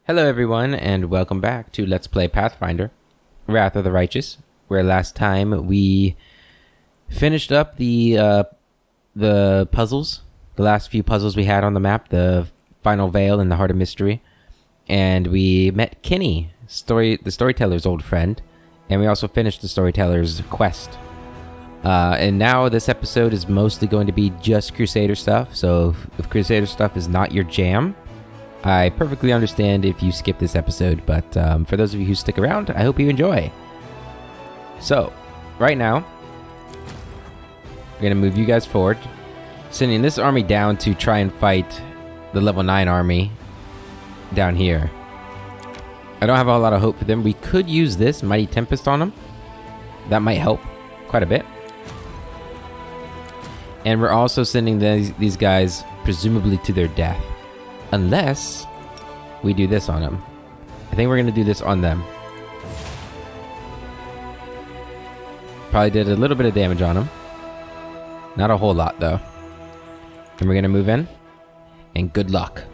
Hello everyone, and welcome back to Let's Play Pathfinder, Wrath of the Righteous, where last time we finished up the puzzles, the last few puzzles we had on the map, the Final Veil and the Heart of Mystery, and we met Kenny, the storyteller's old friend, and we also finished the storyteller's quest. And now this episode is mostly going to be just Crusader stuff, so if Crusader stuff is not your jam, I perfectly understand if you skip this episode, but for those of you who stick around, I hope you enjoy. So, right now, we're going to move you guys forward, sending this army down to try and fight the level 9 army down here. I don't have a lot of hope for them. We could use this Mighty Tempest on them. That might help quite a bit. And we're also sending these guys presumably to their death. Unless we do this on them. I think we're going to do this on them. Probably did a little bit of damage on them. Not a whole lot, though. And we're going to move in. And good luck.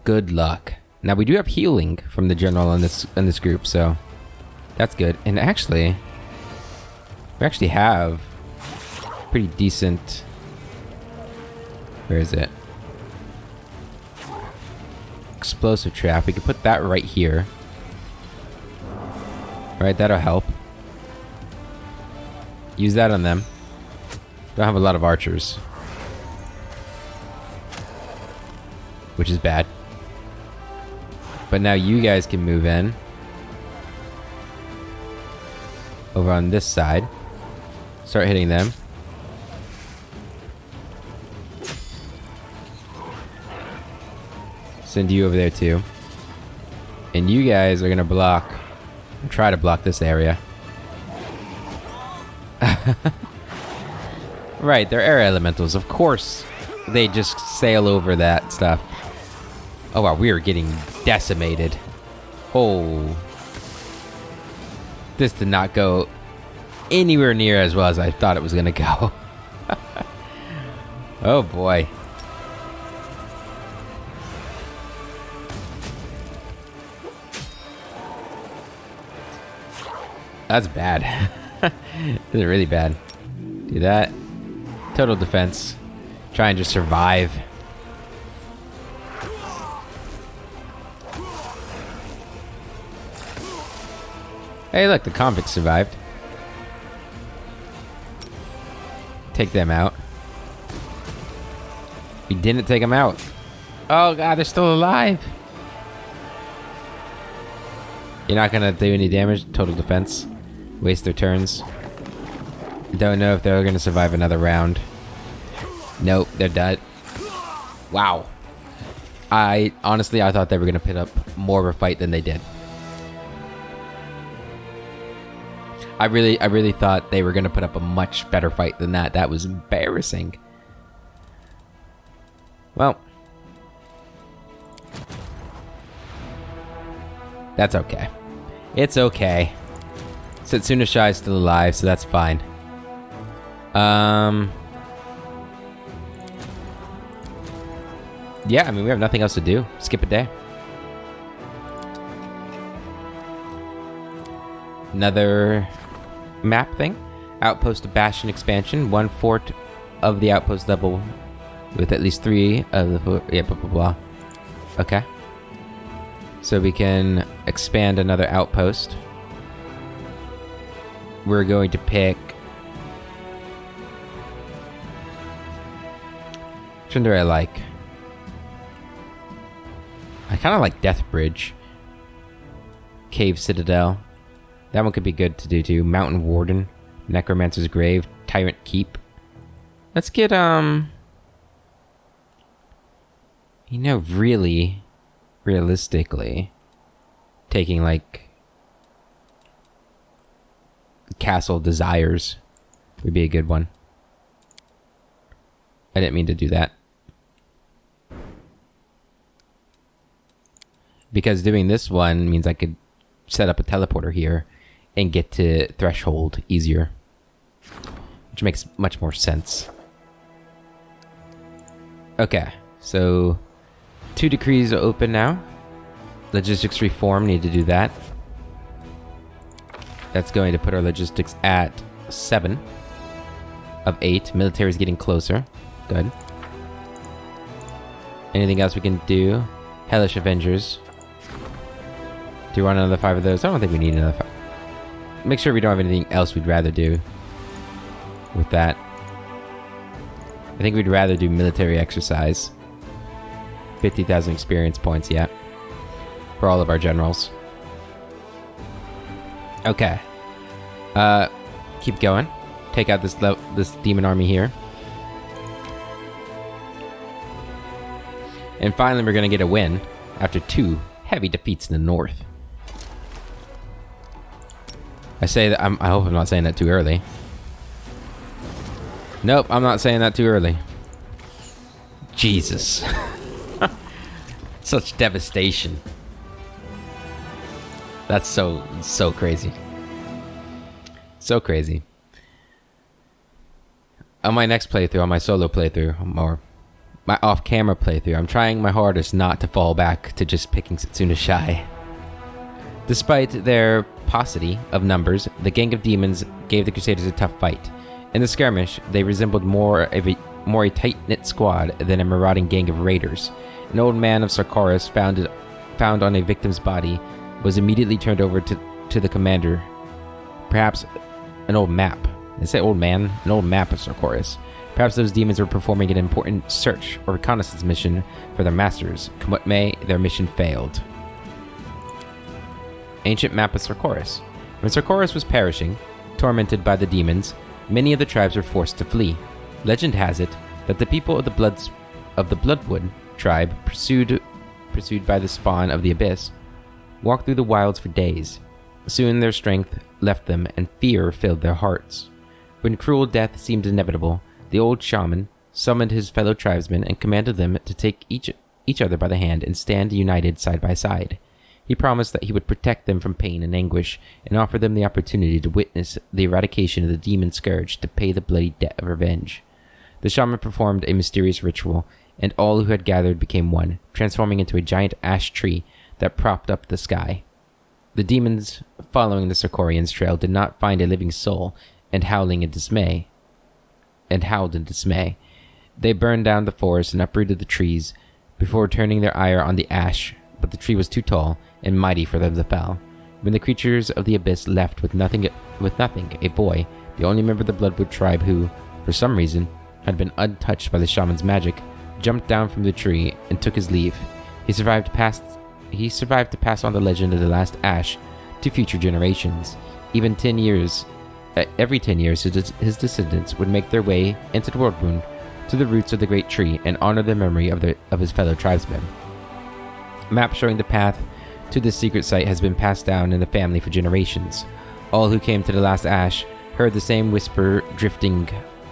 Good luck. Now, we do have healing from the general in this group, so that's good. And actually, we actually have pretty decent... Where is it? Explosive trap. We could put that right here. Right, that'll help. Use that on them. Don't have a lot of archers, which is bad. But now you guys can move in over on this side. Start hitting them. Send you over there too. And you guys are gonna block, try to block this area. Right, they're air elementals. Of course, they just sail over that stuff. Oh wow, we are getting decimated. Oh. This did not go anywhere near as well as I thought it was gonna go. Oh boy. That's bad. This is really bad. Do that. Total defense. Try and just survive. Hey, look, the convicts survived. Take them out. We didn't take them out. Oh god, they're still alive. You're not gonna do any damage. Total defense. Waste their turns. Don't know if they're gonna survive another round. Nope, they're dead. Wow. Honestly, I thought they were gonna put up more of a fight than they did. I really thought they were gonna put up a much better fight than that. That was embarrassing. Well, that's okay. It's okay. Setsuna Shai is still alive, so that's fine. Yeah, I mean, we have nothing else to do. Skip a day. Another map thing. Outpost Bastion expansion. 1 fort of the outpost level with at least 3 of the... Yeah, blah, blah, blah. Okay. So we can expand another outpost. We're going to pick... Which one do I like? I kind of like Death Bridge. Cave Citadel. That one could be good to do too. Mountain Warden. Necromancer's Grave. Tyrant Keep. Let's get, you know, really, realistically, taking like Castle Desires would be a good one. I didn't mean to do that. Because doing this one means I could set up a teleporter here and get to Threshold easier. Which makes much more sense. Okay, so 2 decrees are open now. Logistics reform, need to do that. That's going to put our logistics at 7 of 8. Military is getting closer. Good. Anything else we can do? Hellish Avengers. Do you want another 5 of those? I don't think we need another 5. Make sure we don't have anything else we'd rather do with that. I think we'd rather do military exercise. 50,000 experience points, yeah. For all of our generals. Okay. Keep going. Take out this demon army here. And finally, we're going to get a win after 2 heavy defeats in the north. I say that I hope I'm not saying that too early. Nope, I'm not saying that too early. Jesus. Such devastation. That's so crazy. So crazy. On my next playthrough, on my solo playthrough, or my off-camera playthrough, I'm trying my hardest not to fall back to just picking Setsuna Shy. Despite their paucity of numbers, the gang of demons gave the Crusaders a tough fight. In the skirmish, they resembled more a tight-knit squad than a marauding gang of raiders. An old man of Sarkoris found on a victim's body was immediately turned over to the commander. Perhaps an old map. They say old man? An old map of Sarkoris. Perhaps those demons were performing an important search or reconnaissance mission for their masters. Come what may, their mission failed. Ancient map of Sarkoris. When Sarkoris was perishing, tormented by the demons, many of the tribes were forced to flee. Legend has it that the people of the Bloodwood tribe, pursued by the spawn of the Abyss, walked through the wilds for days. Soon their strength left them and fear filled their hearts. When cruel death seemed inevitable, the old shaman summoned his fellow tribesmen and commanded them to take each other by the hand and stand united side by side. He promised that he would protect them from pain and anguish and offer them the opportunity to witness the eradication of the demon scourge to pay the bloody debt of revenge. The shaman performed a mysterious ritual, and all who had gathered became one, transforming into a giant ash tree that propped up the sky. The demons, following the Sarkorians' trail, did not find a living soul, and howled in dismay. They burned down the forest and uprooted the trees before turning their ire on the ash, but the tree was too tall and mighty for them to fell. When the creatures of the abyss left with nothing, a boy, the only member of the Bloodwood tribe who, for some reason, had been untouched by the shaman's magic, jumped down from the tree and took his leave. He survived to pass on the legend of the last ash to future generations. Every 10 years, his descendants would make their way into the Worldwound to the roots of the great tree and honor the memory of his fellow tribesmen. A map showing the path to this secret site has been passed down in the family for generations. All who came to the last ash heard the same whisper drifting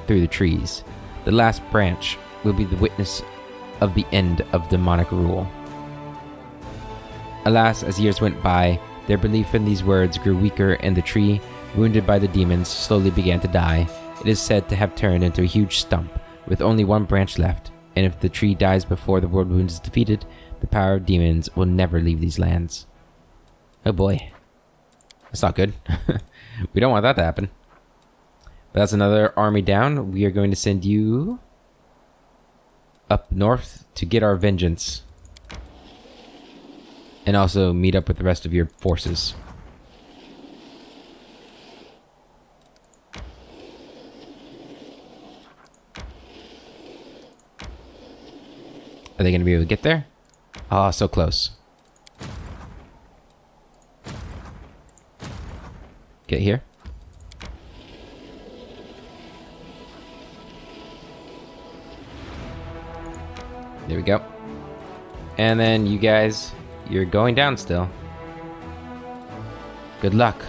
through the trees. The last branch will be the witness of the end of demonic rule. Alas, as years went by, their belief in these words grew weaker, and the tree, wounded by the demons, slowly began to die. It is said to have turned into a huge stump, with only one branch left, and if the tree dies before the Worldwound is defeated, the power of demons will never leave these lands. Oh boy. That's not good. We don't want that to happen. But that's another army down. We are going to send you up north to get our vengeance. And also meet up with the rest of your forces. Are they going to be able to get there? Oh, so close. Get here. There we go. And then you guys, you're going down still. Good luck.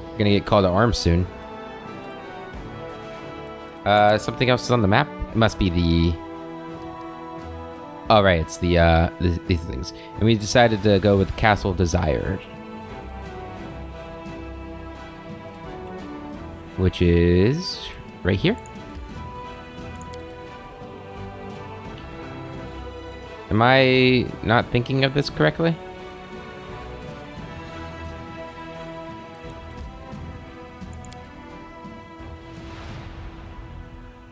You're gonna get called to arms soon. Something else is on the map? It must be the... Oh, right, it's these things. And we decided to go with Castle Desire. Which is right here. Am I not thinking of this correctly?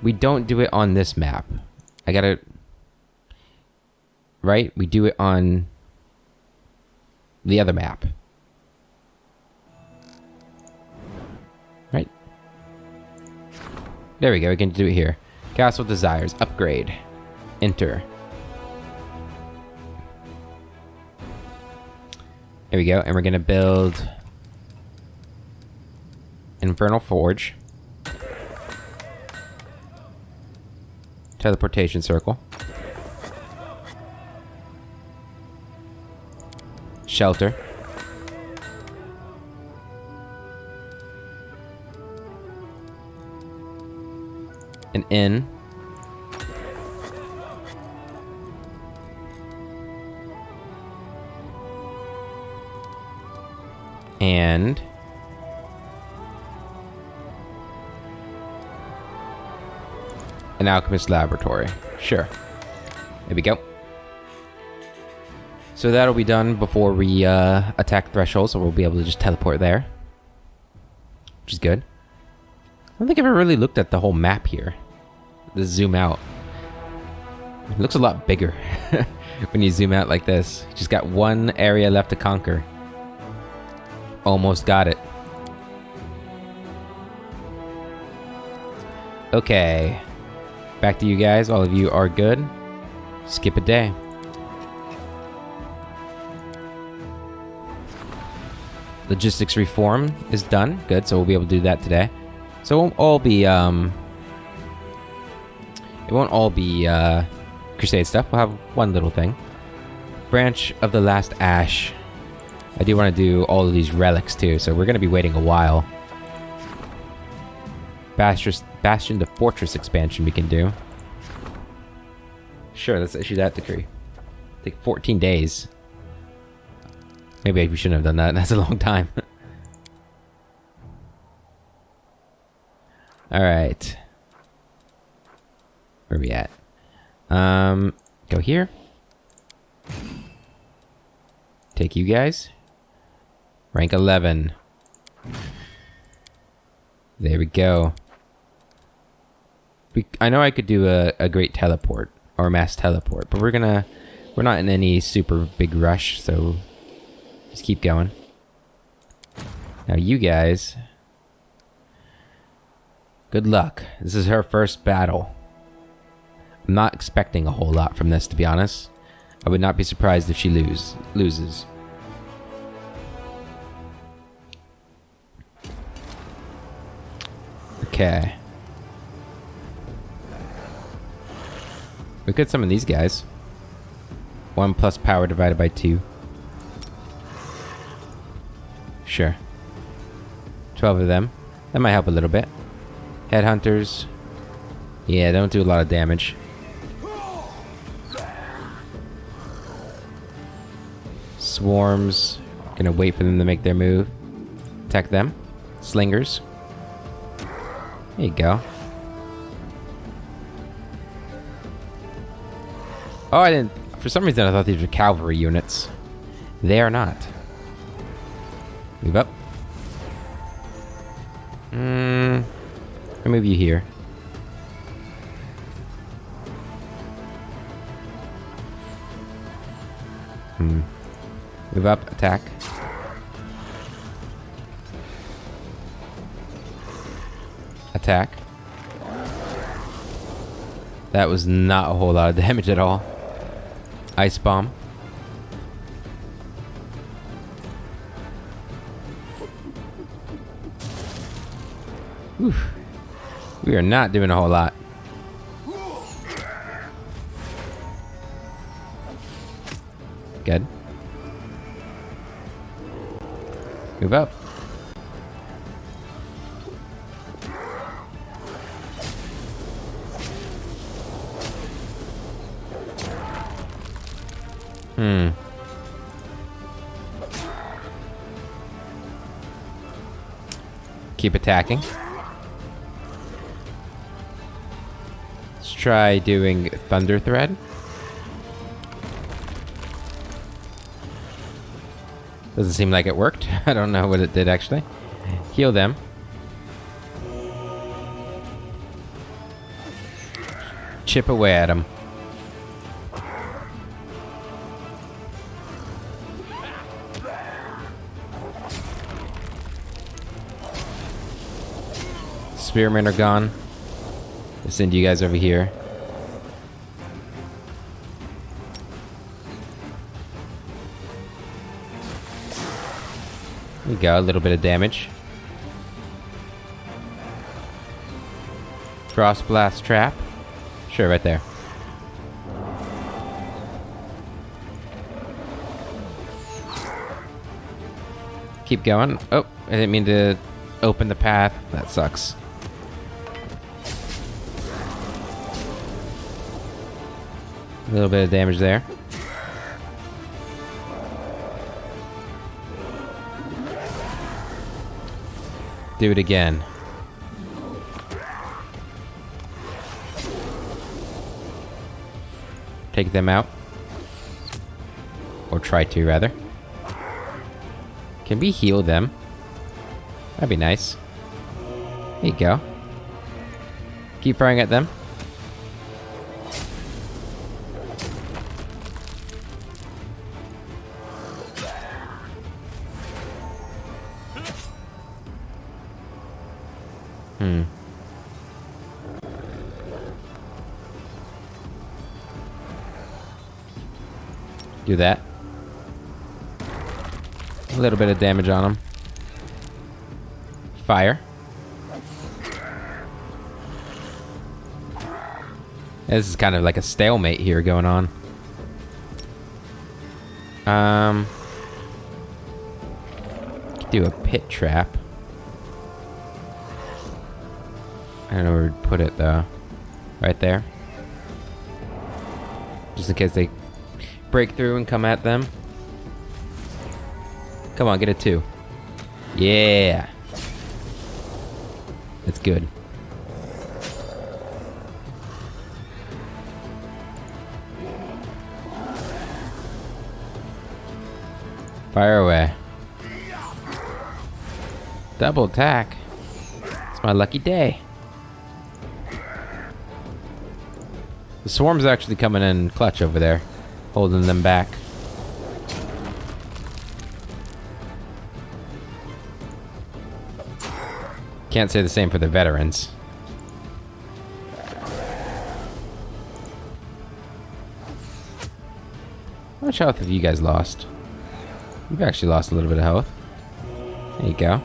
We don't do it on this map. I gotta... Right? We do it on the other map. Right? There we go. We can do it here. Castle Desires. Upgrade. Enter. There we go. And we're gonna build Infernal Forge. Teleportation circle. Shelter. An inn. And an alchemist laboratory. Sure. There we go. So that'll be done before we attack Threshold, so we'll be able to just teleport there. Which is good. I don't think I've ever really looked at the whole map here. Let's zoom out. It looks a lot bigger when you zoom out like this. You just got one area left to conquer. Almost got it. Okay. Back to you guys. All of you are good. Skip a day. Logistics reform is done. Good, so we'll be able to do that today. So it won't all be crusade stuff. We'll have one little thing. Branch of the Last Ash. I do want to do all of these relics too, so we're going to be waiting a while. Bastion the Fortress expansion we can do. Sure, let's issue that decree. Take 14 days. Maybe we shouldn't have done that. That's a long time. Alright. Where are we at? Go here. Take you guys. Rank 11. There we go. I know I could do a great teleport. Or a mass teleport. But we're not in any super big rush, so... Just keep going. Now you guys... Good luck. This is her first battle. I'm not expecting a whole lot from this, to be honest. I would not be surprised if she loses. Okay. We could summon these guys. 1 plus power divided by 2. Sure. 12 of them. That might help a little bit. Headhunters. Yeah, don't do a lot of damage. Swarms. Gonna wait for them to make their move. Attack them. Slingers. There you go. Oh, I didn't... For some reason, I thought these were cavalry units. They are not. Move up. I'll move you here. Move up, attack. Attack. That was not a whole lot of damage at all. Ice bomb. Oof. We are not doing a whole lot. Good. Move up. Keep attacking. Let's try doing Thunder Thread. Doesn't seem like it worked. I don't know what it did actually. Heal them. Chip away at them. Spearmen are gone. I'll send you guys over here. There we go, a little bit of damage. Frost blast trap. Sure, right there. Keep going. Oh, I didn't mean to open the path. That sucks. A little bit of damage there. Do it again. Take them out. Or try to, rather. Can we heal them? That'd be nice. There you go. Keep firing at them. Do that. A little bit of damage on them. Fire. This is kind of like a stalemate here going on. Do a pit trap. I don't know where to put it though. Right there. Just in case they break through and come at them. Come on, get a 2. Yeah. That's good. Fire away. Double attack. It's my lucky day. The swarm's actually coming in clutch over there. Holding them back. Can't say the same for the veterans. How much health have you guys lost? You've actually lost a little bit of health. There you go.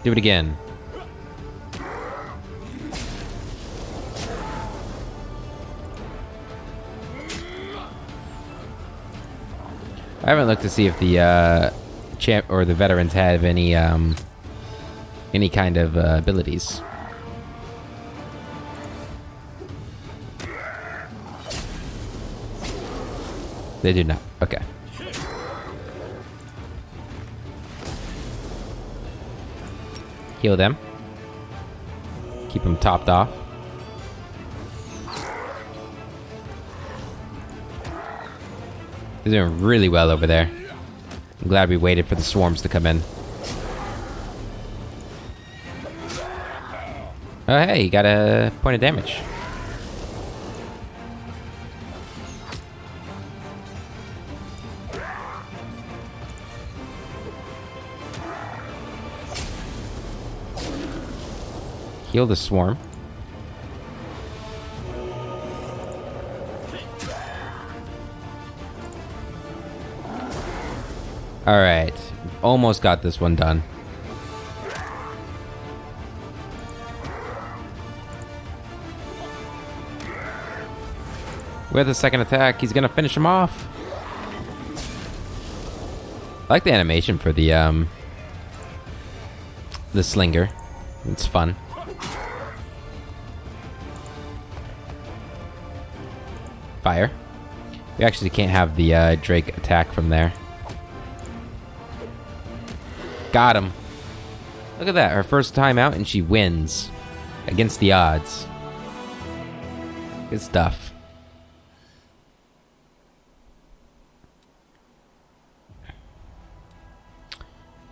Do it again. I haven't looked to see if the champ or the veterans have any kind of abilities. They do not. Okay. Heal them. Keep them topped off. They're doing really well over there. I'm glad we waited for the swarms to come in. Oh, hey, you got a point of damage. Heal the swarm. Alright. Almost got this one done. With a second attack, he's gonna finish him off. I like the animation for the slinger. It's fun. Fire. We actually can't have the Drake attack from there. Got him. Look at that. Her first time out and she wins. Against the odds. Good stuff.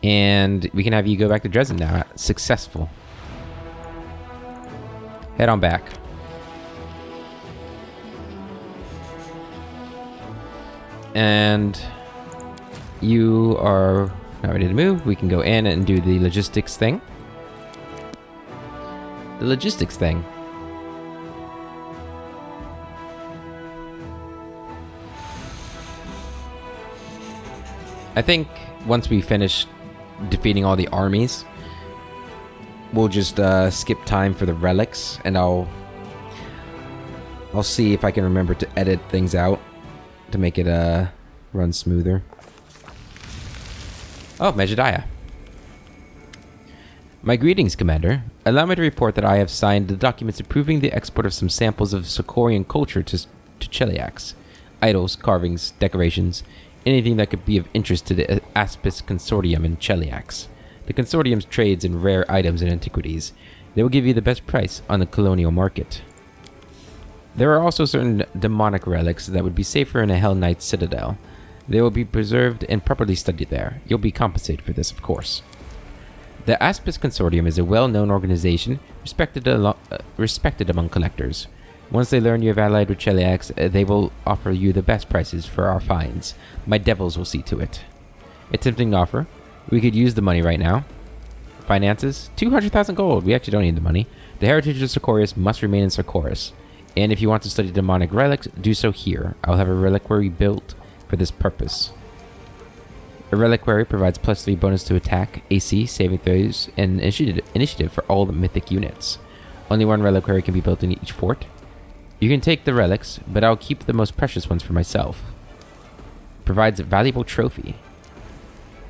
And we can have you go back to Dresden now. Successful. Head on back. And you are not ready to move. We can go in and do the logistics thing. The logistics thing. I think once we finish defeating all the armies, we'll just skip time for the relics, and I'll see if I can remember to edit things out to make it run smoother. Oh, Mejadiah. My greetings, Commander. Allow me to report that I have signed the documents approving the export of some samples of Sokorian culture to Cheliax. Idols, carvings, decorations, anything that could be of interest to the Aspis Consortium in Cheliax. The Consortium trades in rare items and antiquities. They will give you the best price on the colonial market. There are also certain demonic relics that would be safer in a Hell Knight citadel. They will be preserved and properly studied there. You'll be compensated for this, of course. The Aspis Consortium is a well-known organization, respected among collectors. Once they learn you have allied with Cheliax, they will offer you the best prices for our finds. My devils will see to it. A tempting offer. We could use the money right now. Finances? 200,000 gold. We actually don't need the money. The heritage of Sarkorius must remain in Sarkorius. And if you want to study demonic relics, do so here. I'll have a reliquary built for this purpose. A reliquary provides +3 bonus to attack, AC, saving throws, and initiative for all the mythic units. Only one reliquary can be built in each fort. You can take the relics, but I'll keep the most precious ones for myself. Provides a valuable trophy.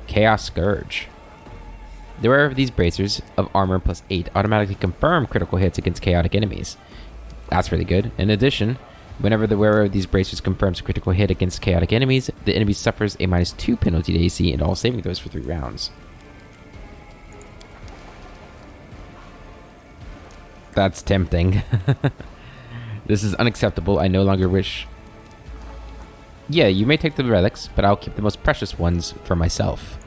Chaos Scourge. The wearer of these bracers of armor +8 automatically confirm critical hits against chaotic enemies. That's really good. In addition, whenever the wearer of these bracers confirms a critical hit against chaotic enemies, the enemy suffers a -2 penalty to AC and all saving throws for 3 rounds. That's tempting. This is unacceptable. I no longer wish... Yeah, you may take the relics, but I'll keep the most precious ones for myself.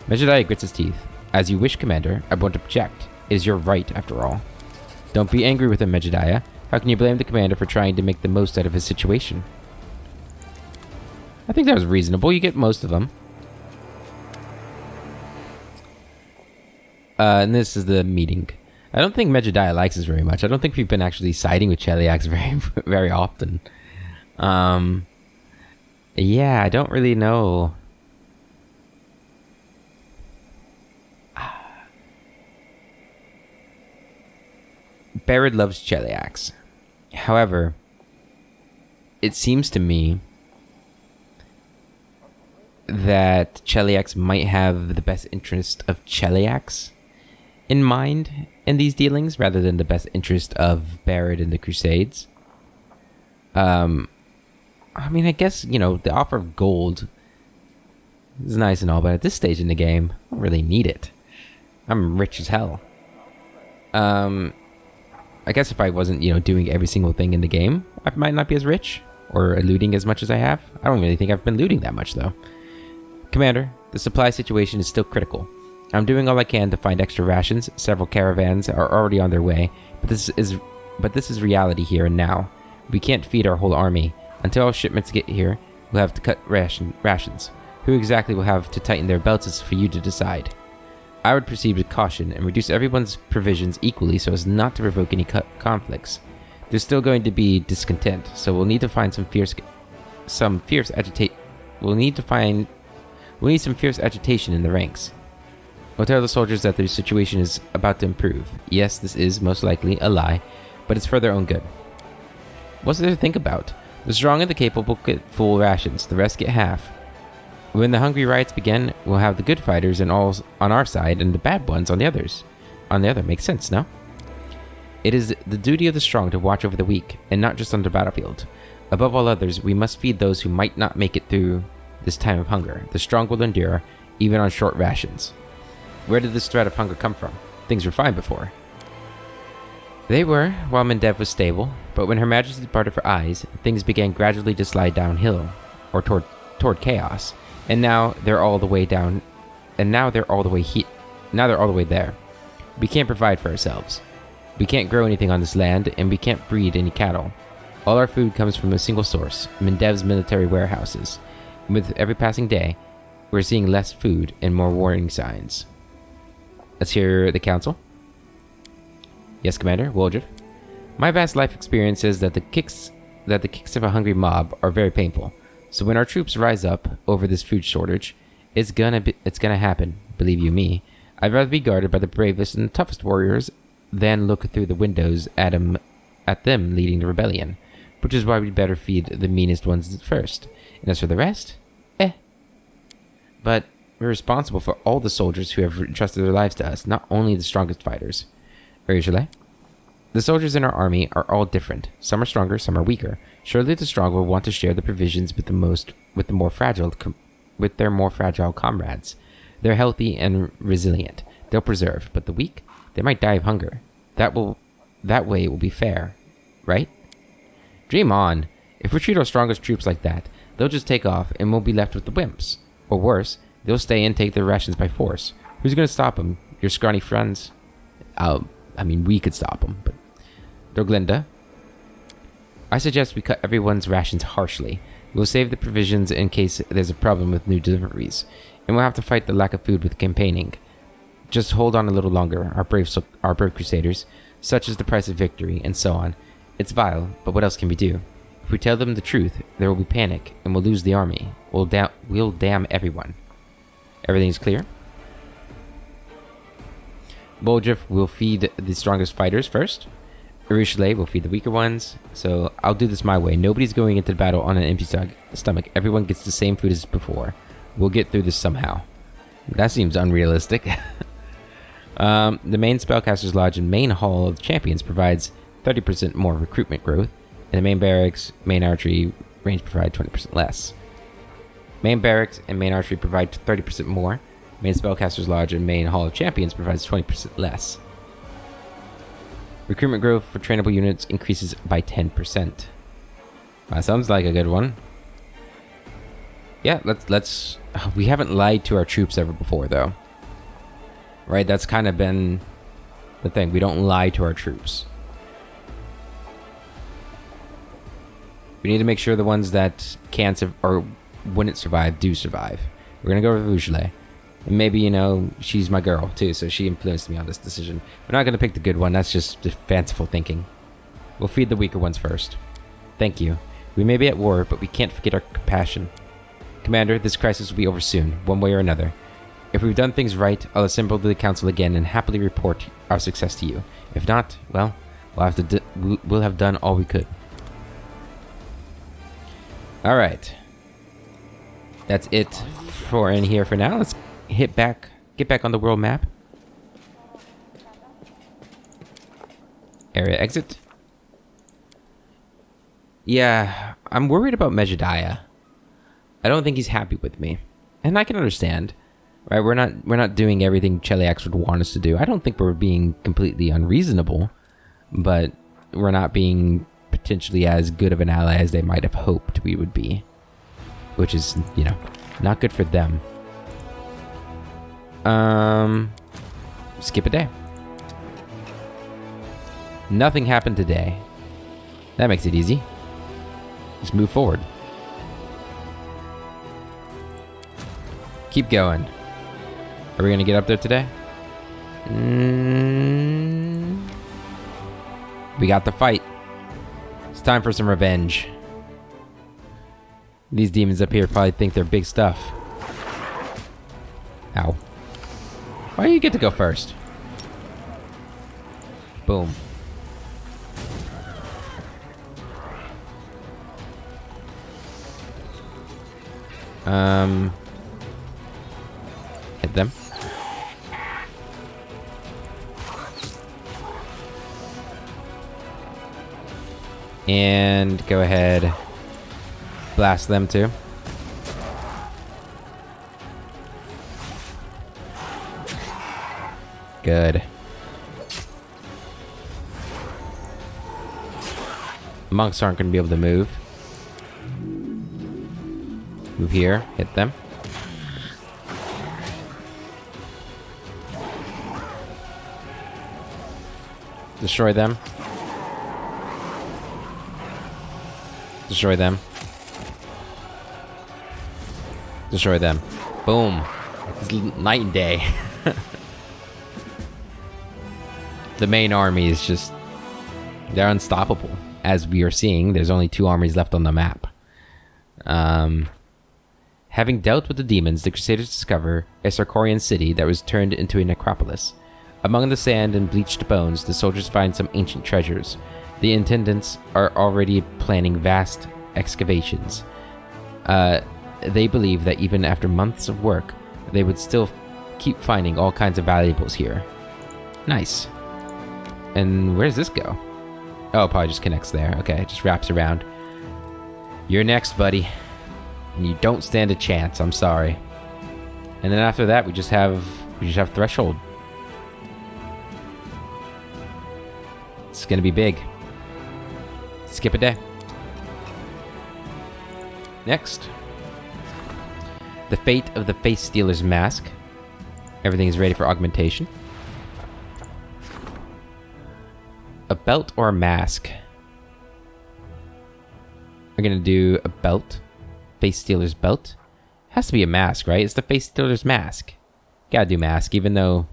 Mejadiah grits his teeth. As you wish, Commander. I won't object. It is your right, after all. Don't be angry with him, Mejadiah. How can you blame the Commander for trying to make the most out of his situation? I think that was reasonable. You get most of them. And this is the meeting. I don't think Mejadiah likes us very much. I don't think we've been actually siding with Cheliax very often. Yeah, I don't really know. Barrett loves Cheliax. However, it seems to me that Cheliax might have the best interest of Cheliax in mind in these dealings, rather than the best interest of Barrett in the Crusades. I mean, I guess, you know, the offer of gold is nice and all, but at this stage in the game, I don't really need it. I'm rich as hell. I guess if I wasn't, you know, doing every single thing in the game, I might not be as rich, or looting as much as I have. I don't really think I've been looting that much, though. Commander, the supply situation is still critical. I'm doing all I can to find extra rations. Several caravans are already on their way, but this is reality here and now. We can't feed our whole army. Until our shipments get here, we'll have to cut rations. Who exactly will have to tighten their belts is for you to decide. I would proceed with caution and reduce everyone's provisions equally so as not to provoke any conflicts. There's still going to be discontent, so we'll need to find some fierce agitation in the ranks. We'll tell the soldiers that their situation is about to improve. Yes, this is most likely a lie, but it's for their own good. What's there to think about? The strong and the capable get full rations, the rest get half. When the hungry riots begin, we'll have the good fighters and all on our side and the bad ones on the others. On the other, makes sense, no? It is the duty of the strong to watch over the weak, and not just on the battlefield. Above all others, we must feed those who might not make it through this time of hunger. The strong will endure, even on short rations. Where did this threat of hunger come from? Things were fine before. They were, while Mendev was stable, but when Her Majesty departed for eyes, things began gradually to slide downhill, or toward chaos, and now they're all the way down and now they're all the way there. We can't provide for ourselves. We can't grow anything on this land, and we can't breed any cattle. All our food comes from a single source, Mendev's military warehouses. And with every passing day, we're seeing less food and more warning signs. Let's hear the council. Yes, Commander, Woldriff. My vast life experience says that the kicks of a hungry mob are very painful. So when our troops rise up over this food shortage, it's gonna happen, believe you me. I'd rather be guarded by the bravest and toughest warriors than look through the windows at them leading the rebellion, which is why we'd better feed the meanest ones first. And as for the rest, But we're responsible for all the soldiers who have entrusted their lives to us, not only the strongest fighters. Usually, the soldiers in our army are all different. Some are stronger, some are weaker. Surely the strong will want to share the provisions with their more fragile comrades. They're healthy and resilient. They'll preserve, but the weak, they might die of hunger. That way it will be fair, right? Dream on. If we treat our strongest troops like that, they'll just take off and we'll be left with the wimps. Or worse, they'll stay and take their rations by force. Who's going to stop them? Your scrawny friends? We could stop them, but... Dorglinda? I suggest we cut everyone's rations harshly. We'll save the provisions in case there's a problem with new deliveries. And we'll have to fight the lack of food with campaigning. Just hold on a little longer, our brave crusaders. Such is the price of victory, and so on. It's vile, but what else can we do? If we tell them the truth, there will be panic, and we'll lose the army. We'll damn everyone. Everything's clear? Boldriff will feed the strongest fighters first. Urushalay will feed the weaker ones. So I'll do this my way. Nobody's going into battle on an empty stomach. Everyone gets the same food as before. We'll get through this somehow. That seems unrealistic. The main Spellcaster's Lodge and main Hall of Champions provides 30% more recruitment growth. And the main barracks, main archery range provide 20% less. Main barracks and main archery provide 30% more. Main Spellcaster's Lodge and main Hall of Champions provides 20% less. Recruitment growth for trainable units increases by 10%. That sounds like a good one. Yeah, let's... We haven't lied to our troops ever before, though. Right, that's kind of been the thing. We don't lie to our troops. We need to make sure the ones that can't or wouldn't survive do survive. We're going to go with Rougelet. And maybe, she's my girl, too, so she influenced me on this decision. We're not going to pick the good one. That's just fanciful thinking. We'll feed the weaker ones first. Thank you. We may be at war, but we can't forget our compassion. Commander, this crisis will be over soon, one way or another. If we've done things right, I'll assemble the council again and happily report our success to you. If not, well, we'll have done all we could. All right. That's it for in here for now. Let's get back on the world map. Area exit. Yeah, I'm worried about Mejadiah. I don't think he's happy with me, and I can understand. Right? We're not doing everything Cheliax would want us to do. I don't think we're being completely unreasonable, but we're not being potentially as good of an ally as they might have hoped we would be, which is, not good for them. Skip a day. Nothing happened today. That makes it easy. Just move forward. Keep going. Are we gonna get up there today? We got the fight. It's time for some revenge. These demons up here probably think they're big stuff. Ow. Why do you get to go first? Boom. Hit them. And go ahead. Blast them too. Good. Monks aren't going to be able to move. Move here. Hit them. Destroy them. Destroy them. Destroy them. Boom. It's night and day. The main army is just... they're unstoppable. As we are seeing, there's only 2 armies left on the map. Having dealt with the demons, the Crusaders discover a Sarkorian city that was turned into a necropolis. Among the sand and bleached bones, the soldiers find some ancient treasures. The intendants are already planning vast excavations. They believe that even after months of work, they would still keep finding all kinds of valuables here. Nice. And where does this go? Oh, it probably just connects there. Okay, it just wraps around. You're next, buddy. And you don't stand a chance, I'm sorry. And then after that, we just have Threshold. It's gonna be big. Skip a day. Next. The fate of the Face Stealer's mask. Everything is ready for augmentation. A belt or a mask? We're gonna do a belt. Face Stealer's belt. Has to be a mask, right? It's the Face Stealer's mask. Gotta do mask, even though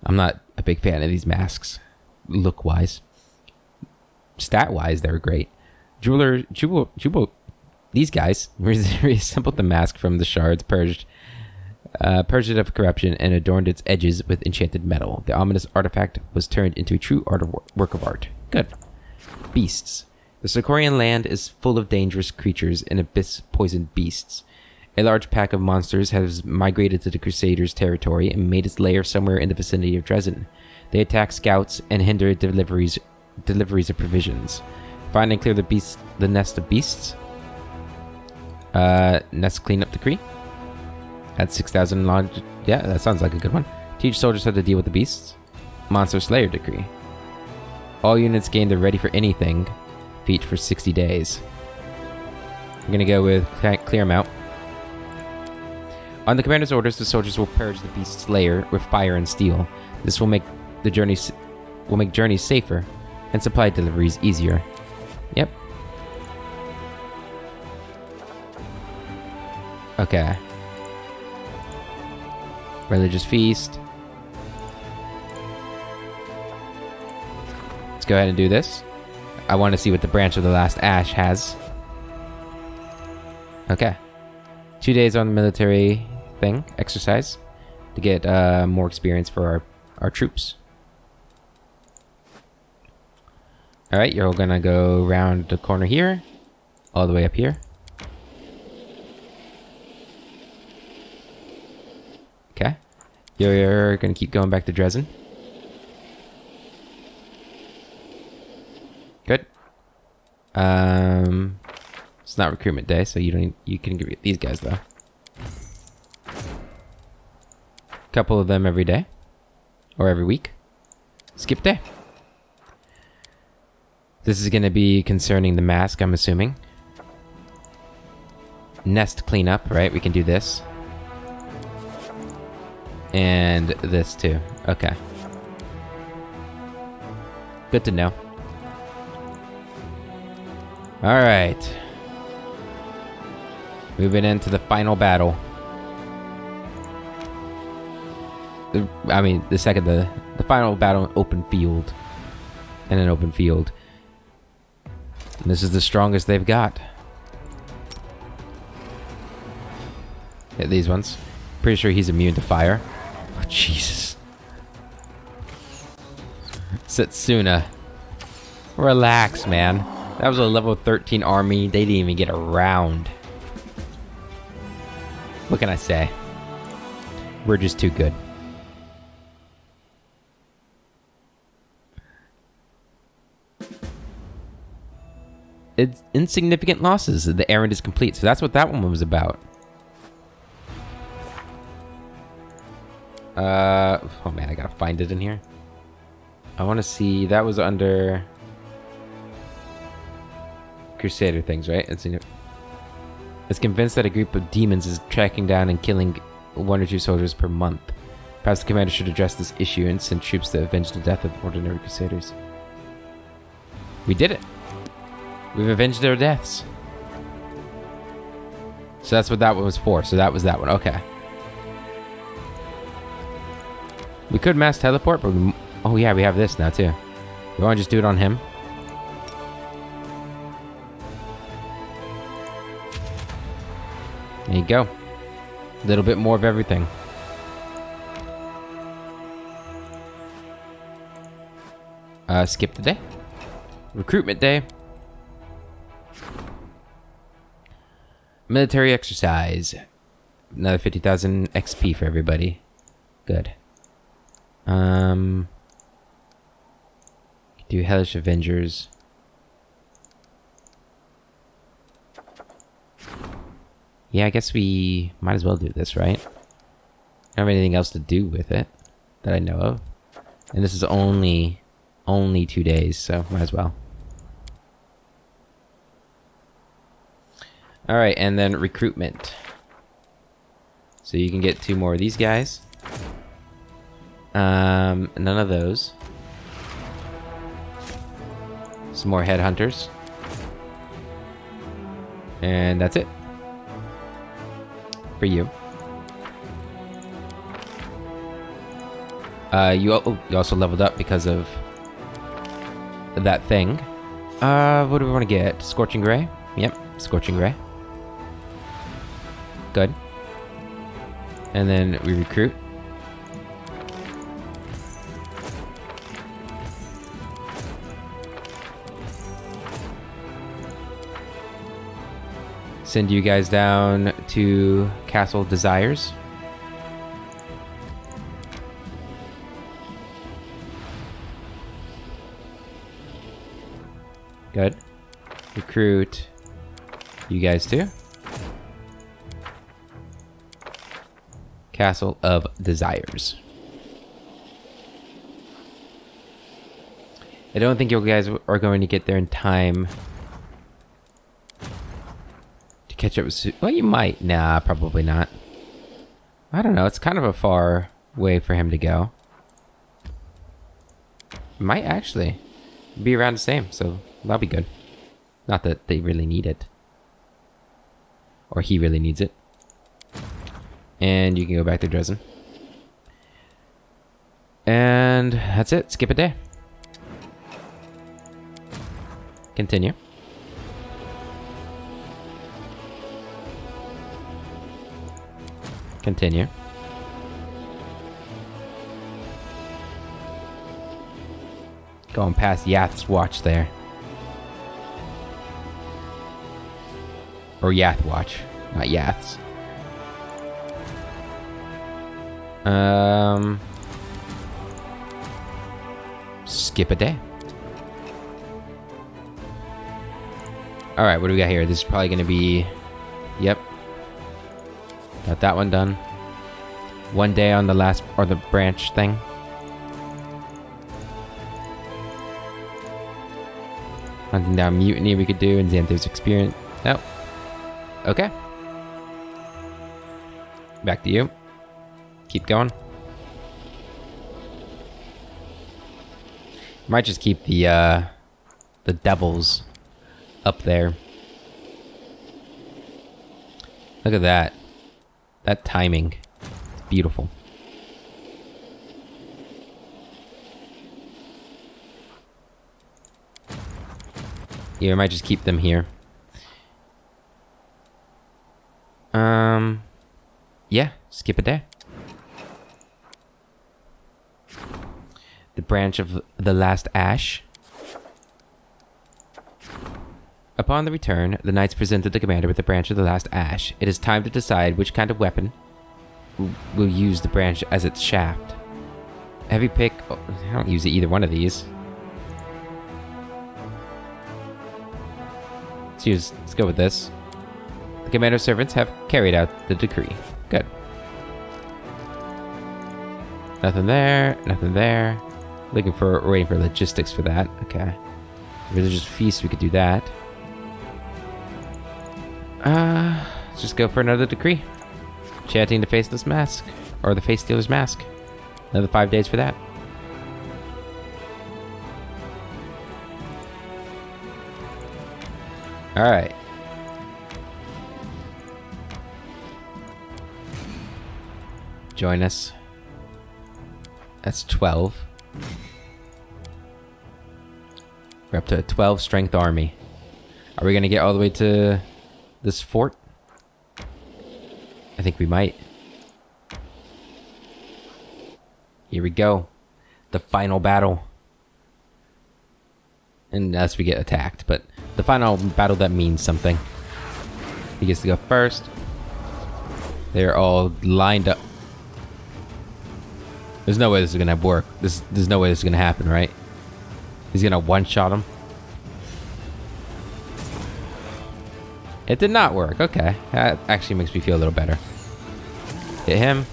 I'm not a big fan of these masks. Look-wise. Stat-wise, they're great. These guys reassembled the mask from the shards, purged it of corruption, and adorned its edges with enchanted metal. The ominous artifact was turned into a true work of art. Good. Beasts. The Sarkorian land is full of dangerous creatures and abyss-poisoned beasts. A large pack of monsters has migrated to the Crusaders' territory and made its lair somewhere in the vicinity of Dresden. They attack scouts and hinder deliveries of provisions. Find and clear the nest of beasts. Nest cleanup decree. At 6,000 lodge. Yeah, that sounds like a good one. Teach soldiers how to deal with the beasts. Monster Slayer decree. All units gain the ready for anything feat for 60 days. I'm gonna go with clear them out. On the commander's orders, the soldiers will purge the beast's lair with fire and steel. This will make journeys safer and supply deliveries easier. Yep. Okay. Religious feast. Let's go ahead and do this. I want to see what the Branch of the Last Ash has. Okay. 2 days on the military thing, exercise, to get more experience for our troops. Alright, you're all gonna go around the corner here, all the way up here. Okay. You're gonna keep going back to Dresden. Good. It's not recruitment day, so you can get these guys though. Couple of them every day. Or every week. Skip day. This is gonna be concerning the mask, I'm assuming. Nest cleanup, right? We can do this. And this too. Okay. Good to know. Alright. Moving into the final battle. The final battle in open field. In an open field. And this is the strongest they've got. Hit these ones. Pretty sure he's immune to fire. Oh, Jesus. Setsuna. Relax, man. That was a level 13 army. They didn't even get around. What can I say? We're just too good. It's insignificant losses. The errand is complete. So that's what that one was about. Oh man, I gotta find it in here. I want to see. That was under Crusader things, right? It's convinced that a group of demons is tracking down and killing 1 or 2 soldiers per month. Perhaps the commander should address this issue and send troops to avenge the death of ordinary crusaders. We did it. We've avenged their deaths. So that's what that one was for. So that was that one. Okay. We could mass teleport, but oh yeah, we have this now too. You want to just do it on him? There you go. A little bit more of everything. Skip the day. Recruitment day. Military exercise. Another 50,000 XP for everybody. Good. Do Hellish Avengers. Yeah, I guess we might as well do this, right? I don't have anything else to do with it that I know of. And this is only 2 days, so might as well. Alright, and then recruitment. So you can get 2 more of these guys. None of those. Some more headhunters. And that's it. For you. You also leveled up because of that thing. What do we want to get? Scorching Ray? Yep, Scorching Ray. Good. And then we recruit. Send you guys down to Castle Desires. Good. Recruit you guys too. Castle of Desires. I don't think you guys are going to get there in time to catch up with... Well, you might. Nah, probably not. I don't know. It's kind of a far way for him to go. Might actually be around the same, so that'll be good. Not that they really need it. Or he really needs it. And you can go back to Dresden. And that's it. Skip a day. Continue. Continue. Going past Yath's watch there. Or Yath watch, not Yath's. Skip a day. Alright, what do we got here? This is probably going to be... Yep. Got that one done. 1 day on the last... Or the branch thing. Hunting down Mutiny we could do. And Xanthos experience. Nope. Okay. Back to you. Keep going. Might just keep the devils up there. Look at that. That timing. It's beautiful. Yeah, I might just keep them here. Yeah, skip a day. The branch of the last ash. Upon the return, the knights presented the commander with the branch of the last ash. It is time to decide which kind of weapon will use the branch as its shaft. Heavy pick. Oh, I don't use either one of these. Let's go with this. The commander's servants have carried out the decree. Good. Nothing there. Nothing there. Waiting for logistics for that. Okay. Religious feast, we could do that. Let's just go for another decree. Chanting the Faceless Mask. Or the Face Stealer's Mask. Another 5 days for that. Alright. Join us. That's 12. We're up to a 12 strength army. Are we gonna get all the way to this fort? I think we might. Here we go. The final battle. Unless we get attacked, but the final battle that means something. He gets to go first. They're all lined up. There's no way this is gonna work. There's no way this is gonna happen, right? He's gonna one-shot him. It did not work. Okay. That actually makes me feel a little better. Hit him.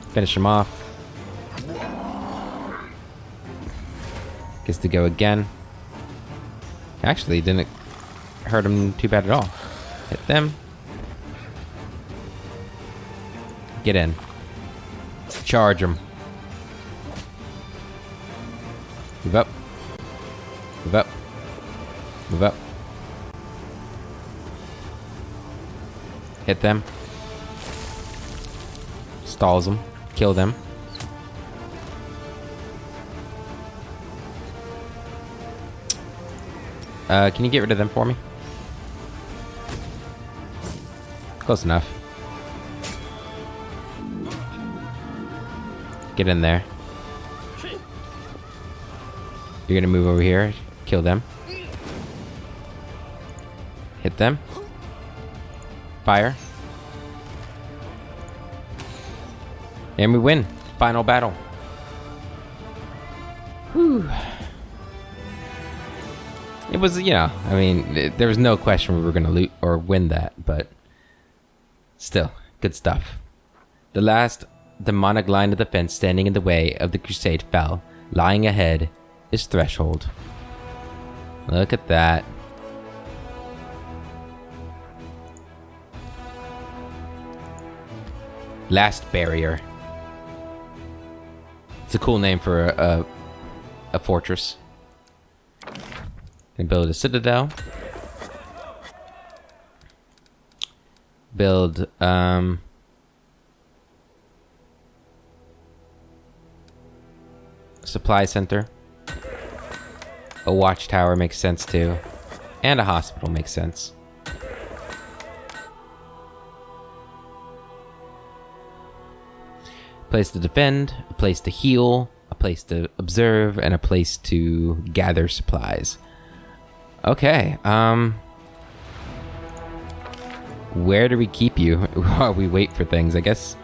Finish him off. Gets to go again. Actually, didn't hurt him too bad at all. Hit them. Get in. Charge him. Move up. Move up. Move up. Hit them. Stalls them. Kill them. Can you get rid of them for me? Close enough. Get in there. You're gonna move over here. Kill them. Hit them. Fire. And we win. Final battle. Whew. It was, you know, I mean, there was no question we were going to loot or win that, but still, good stuff. The last demonic line of defense standing in the way of the crusade fell. Lying ahead is Threshold. Look at that. Last Barrier. It's a cool name for a fortress. Can build a citadel. Build a supply center. A watchtower makes sense too. And a hospital makes sense. A place to defend, a place to heal, a place to observe, and a place to gather supplies. Okay, where do we keep you while we wait for things? I guess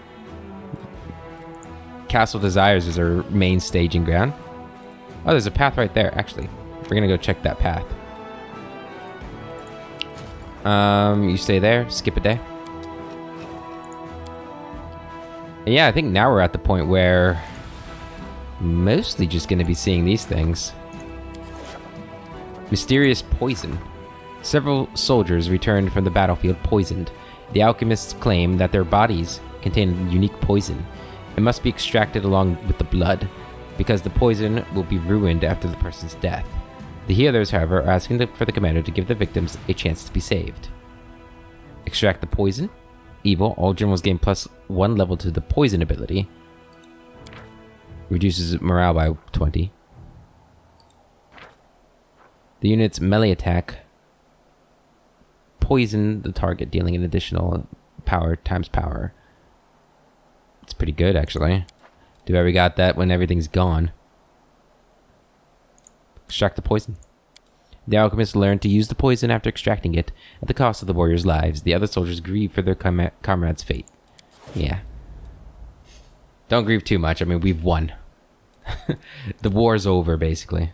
Castle Desires is our main staging ground. Oh, there's a path right there, actually. We're gonna go check that path. You stay there, skip a day. And yeah, I think now we're at the point where mostly just gonna be seeing these things. Mysterious poison. Several soldiers returned from the battlefield poisoned. The alchemists claim that their bodies contain unique poison. It must be extracted along with the blood, because the poison will be ruined after the person's death. The healers, however, are asking for the commander to give the victims a chance to be saved. Extract the poison. Evil. All generals gain +1 level to the poison ability. Reduces morale by 20. The unit's melee attack poison the target, dealing an additional power times power. It's pretty good, actually. Too bad we got that when everything's gone. Extract the poison. The alchemists learn to use the poison after extracting it, at the cost of the warriors' lives. The other soldiers grieve for their comrades' fate. Yeah. Don't grieve too much. I mean, we've won. The war's over, basically.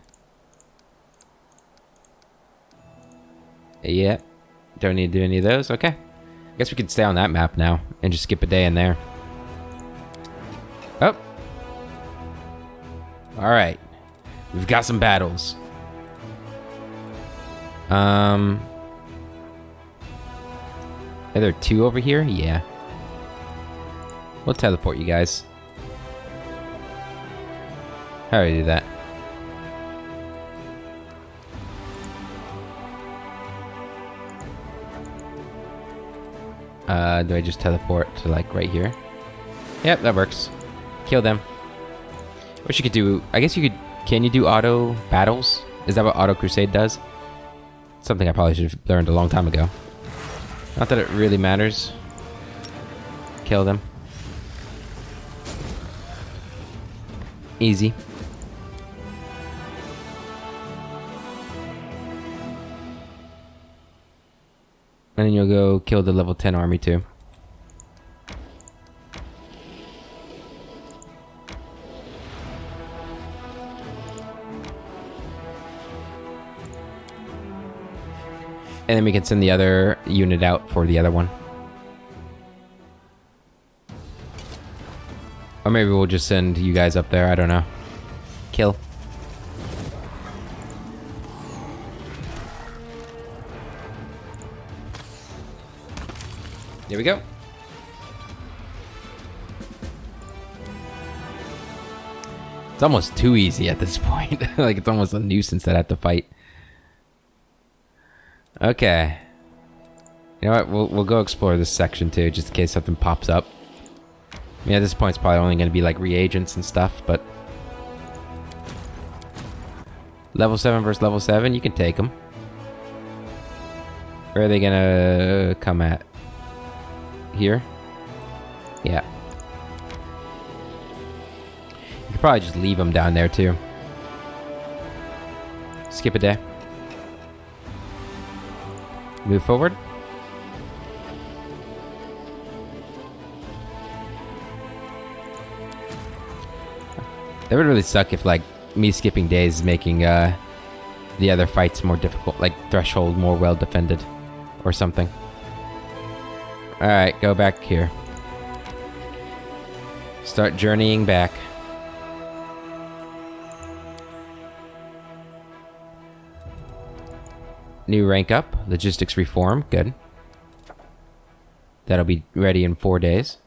Yeah. Don't need to do any of those. Okay. I guess we could stay on that map now and just skip a day in there. Oh. Alright. We've got some battles. Are there 2 over here? Yeah. We'll teleport you guys. How do I do that? Do I just teleport to like right here? Yep, that works. Kill them. Wish you could do... I guess you could... Can you do auto battles? Is that what auto crusade does? Something I probably should have learned a long time ago. Not that it really matters. Kill them. Easy. And then you'll go kill the level 10 army too. And then we can send the other unit out for the other one. Or maybe we'll just send you guys up there, I don't know. Kill. There we go. It's almost too easy at this point. Like, it's almost a nuisance that I have to fight. Okay. You know what? We'll go explore this section too, just in case something pops up. I mean, at this point, it's probably only going to be like reagents and stuff, but... Level 7 versus level 7, you can take them. Where are they going to come at? Here? Yeah. You could probably just leave them down there too. Skip a day. Move forward. That would really suck if, like, me skipping days is making the other fights more difficult, like Threshold more well defended or something. Alright, go back here. Start journeying back. New rank up. Logistics reform. Good. That'll be ready in 4 days.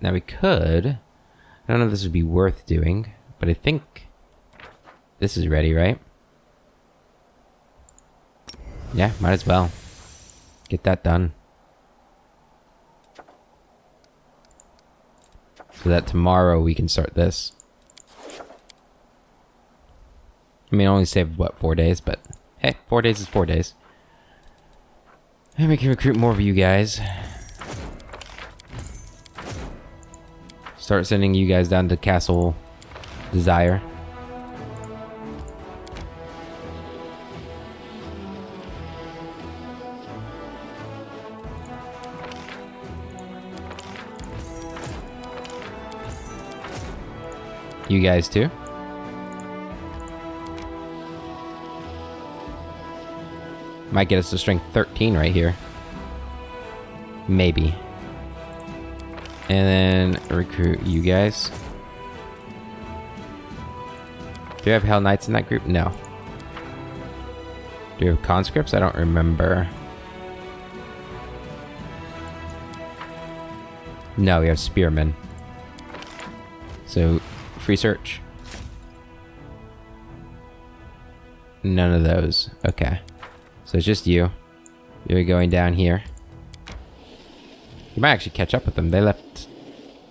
Now we could... I don't know if this would be worth doing, but I think this is ready, right? Yeah, might as well. Get that done. So that tomorrow we can start this. I mean, only saved, what, 4 days, but hey, 4 days is 4 days. And we can recruit more of you guys. Start sending you guys down to Castle Desire. You guys too. Might get us to strength 13 right here. Maybe. And then recruit you guys. Do you have Hell Knights in that group? No. Do you have conscripts? I don't remember. No, we have spearmen. So, free search. None of those. Okay. So it's just you. You're going down here. You might actually catch up with them. They left...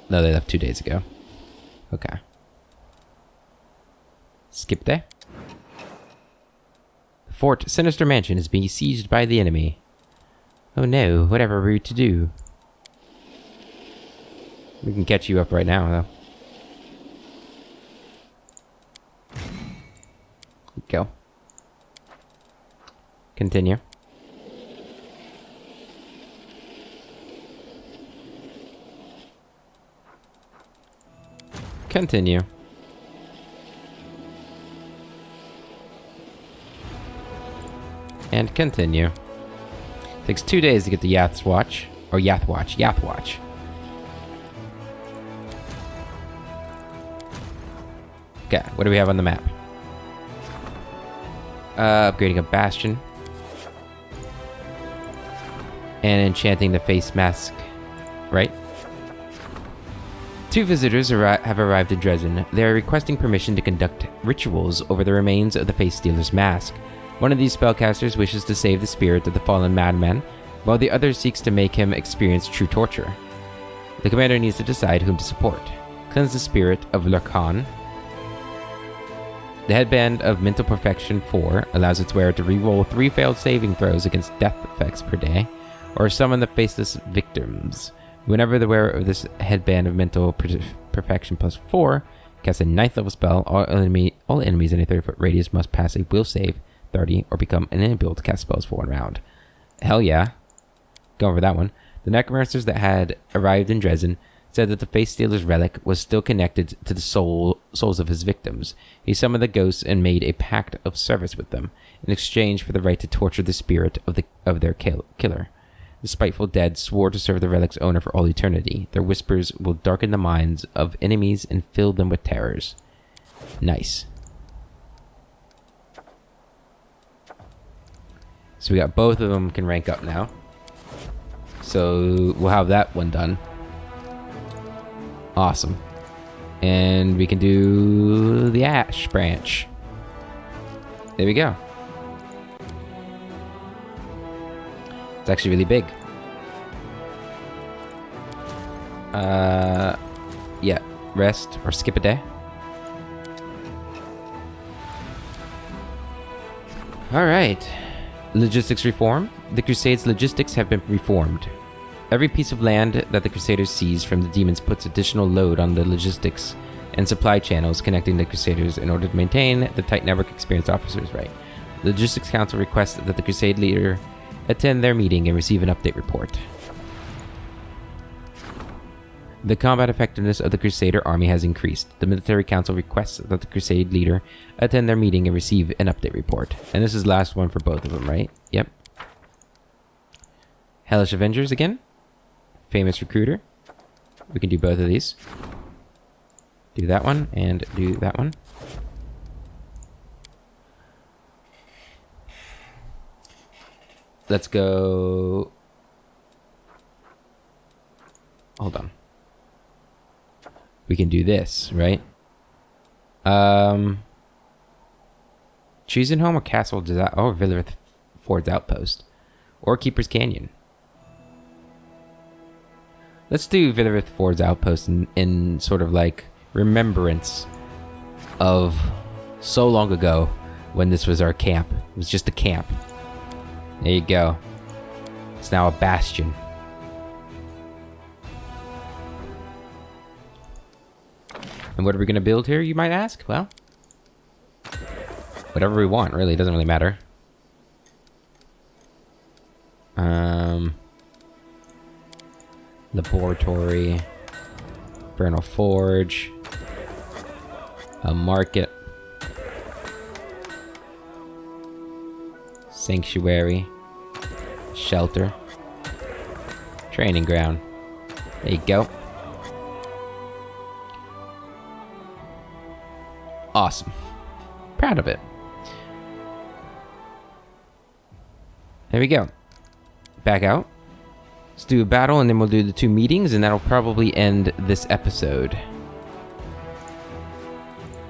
No, they left 2 days ago. Okay. Skip day. The Fort Sinister Mansion is being sieged by the enemy. Oh no, whatever are we to do? We can catch you up right now, though. Go. Continue. Continue. And continue. Takes 2 days to get the Yathwatch. Or Yathwatch. Okay, what do we have on the map? Upgrading a Bastion. And enchanting the face mask. Right? Two visitors have arrived in Dresden. They are requesting permission to conduct rituals over the remains of the Face Stealer's mask. One of these spellcasters wishes to save the spirit of the fallen madman, while the other seeks to make him experience true torture. The commander needs to decide whom to support. Cleanse the spirit of Lurkan. The Headband of Mental Perfection 4 allows its wearer to reroll 3 failed saving throws against death effects per day, or summon the faceless victims. Whenever the wearer of this Headband of Mental Perfection plus 4 casts a 9th level spell, all enemies in a 30-foot radius must pass a will save 30 or become unable to cast spells for 1 round. Hell yeah. Go over that one. The necromancers that had arrived in Dresden said that the Face Stealer's relic was still connected to the souls of his victims. He summoned the ghosts and made a pact of service with them in exchange for the right to torture the spirit of their killer. The spiteful dead swore to serve the relic's owner for all eternity. Their whispers will darken the minds of enemies and fill them with terrors. Nice. So we got both of them can rank up now. So we'll have that one done. Awesome. And we can do the Ash branch. There we go. It's actually really big. Yeah. Rest or skip a day. Alright. Logistics reform. The Crusade's logistics have been reformed. Every piece of land that the Crusaders seize from the demons puts additional load on the logistics and supply channels connecting the Crusaders in order to maintain the tight network experienced officers right. The Logistics Council requests that the Crusade leader attend their meeting and receive an update report. The combat effectiveness of the Crusader army has increased. The Military Council requests that the Crusade leader attend their meeting and receive an update report. And this is the last one for both of them, right? Yep. Hellish Avengers again. Famous Recruiter. We can do both of these. Do that one and do that one. Let's go. Hold on. We can do this, right? Choosing home or castle or Villarith Ford's Outpost. Or Keeper's Canyon. Let's do Villarith Ford's Outpost in sort of like remembrance of so long ago when this was our camp. It was just a camp. There you go. It's now a bastion. And what are we going to build here, you might ask? Well, whatever we want, really. It doesn't really matter. Laboratory. Vernal Forge. A market. Sanctuary. Shelter. Training ground. There you go. Awesome. Proud of it. There we go. Back out. Let's do a battle and then we'll do the 2 meetings and that'll probably end this episode.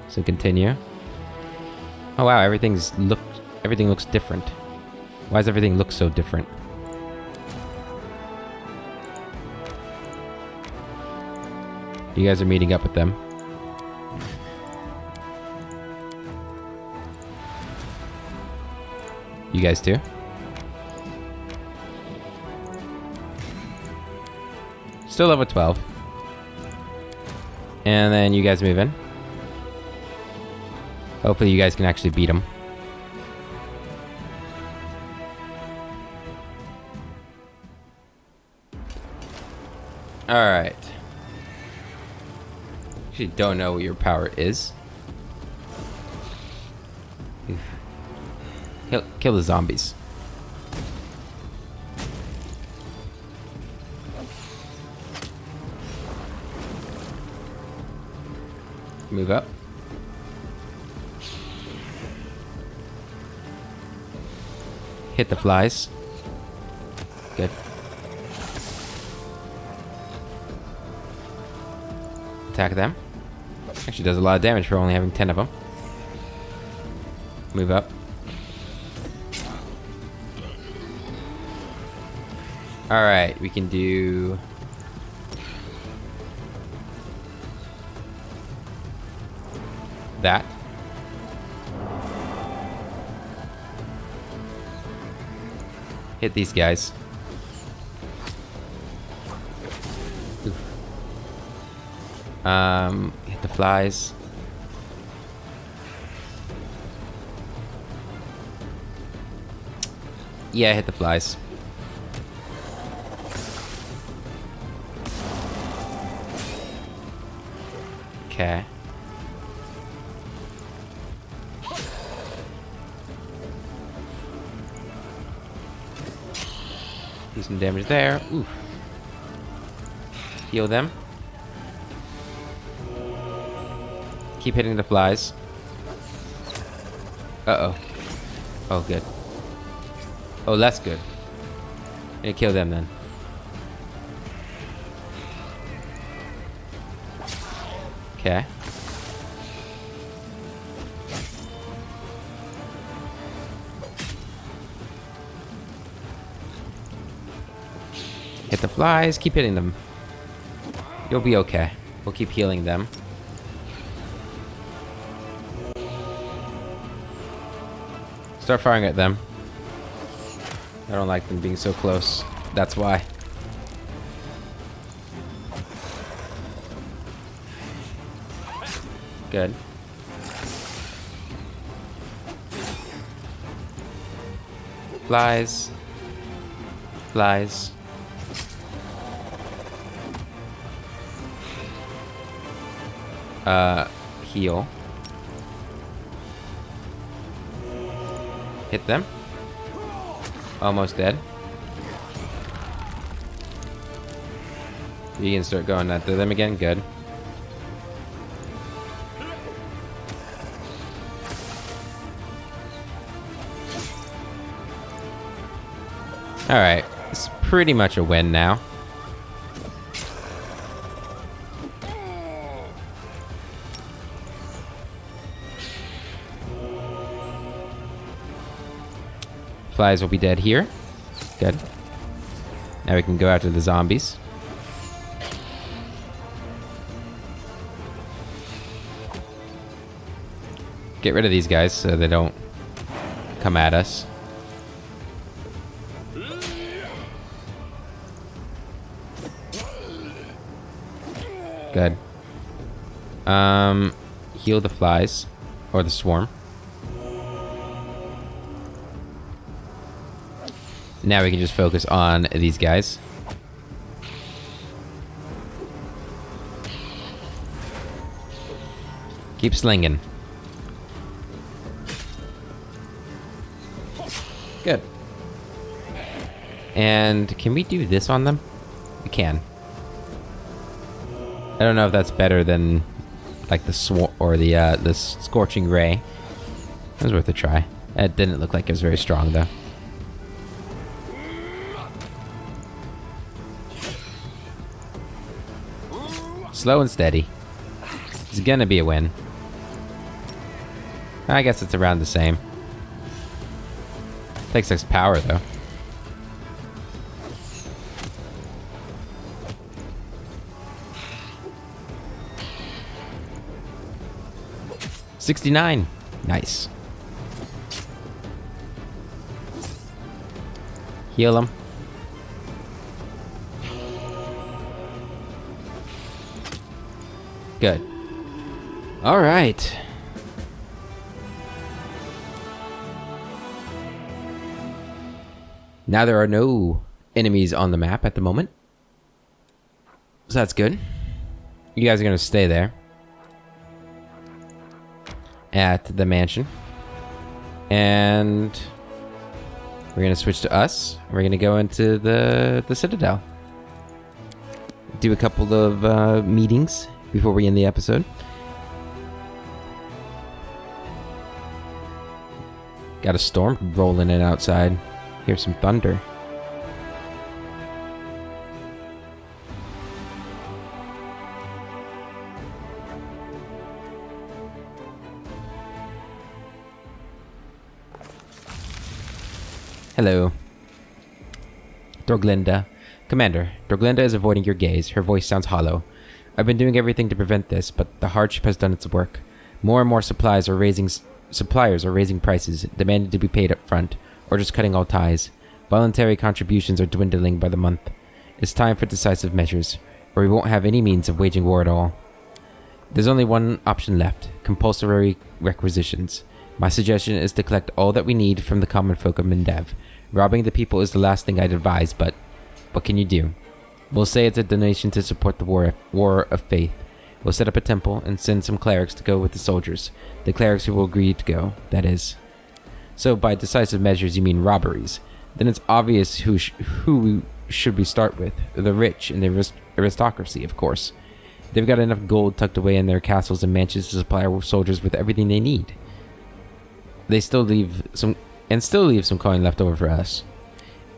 So continue. Oh wow, everything looks different. Why does everything look so different? You guys are meeting up with them. You guys too? Still level 12. And then you guys move in. Hopefully you guys can actually beat them. Alright. Actually don't know what your power is. Kill the zombies. Move up. Hit the flies. Good. Attack them. Actually does a lot of damage for only having 10 of them. Move up. Alright, we can do... that. Hit these guys. Oof. Hit the flies. Yeah, hit the flies. Okay. Do some damage there. Oof. Heal them. Keep hitting the flies. Uh-oh. Oh, good. Oh, that's good. Gonna kill them then. Okay. Hit the flies, keep hitting them. You'll be okay. We'll keep healing them. Start firing at them. I don't like them being so close. That's why. Good. Flies. Flies. Heal. Hit them. Almost dead. You can start going after them again. Good. Alright. It's pretty much a win now. Flies will be dead here. Good. Now we can go after the zombies. Get rid of these guys so they don't come at us. Good. Heal the flies. Or the swarm. Now we can just focus on these guys. Keep slinging. Good. And can we do this on them? We can. I don't know if that's better than like the the scorching ray. It was worth a try. It didn't look like it was very strong though. Slow and steady. It's gonna be a win. I guess it's around the same. Takes 6 power though. $69. Nice. Heal him. Good. All right. Now there are no enemies on the map at the moment. So that's good. You guys are going to stay there. At the mansion. And we're going to switch to us. We're going to go into the Citadel. Do a couple of meetings before we end the episode. Got a storm rolling in outside. Hear some thunder. Hello. Dorglinda. Commander, Dorglinda is avoiding your gaze. Her voice sounds hollow. I've been doing everything to prevent this, but the hardship has done its work. More and more suppliers are raising prices, demanding to be paid up front, or just cutting all ties. Voluntary contributions are dwindling by the month. It's time for decisive measures, or we won't have any means of waging war at all. There's only one option left: compulsory requisitions. My suggestion is to collect all that we need from the common folk of Mendev. Robbing the people is the last thing I'd advise, but what can you do? We'll say it's a donation to support the war of faith. We'll set up a temple and send some clerics to go with the soldiers. The clerics who will agree to go, that is. So by decisive measures you mean robberies. Then it's obvious who should we start with. The rich and the aristocracy, of course. They've got enough gold tucked away in their castles and mansions to supply our soldiers with everything they need. They still leave some coin left over for us.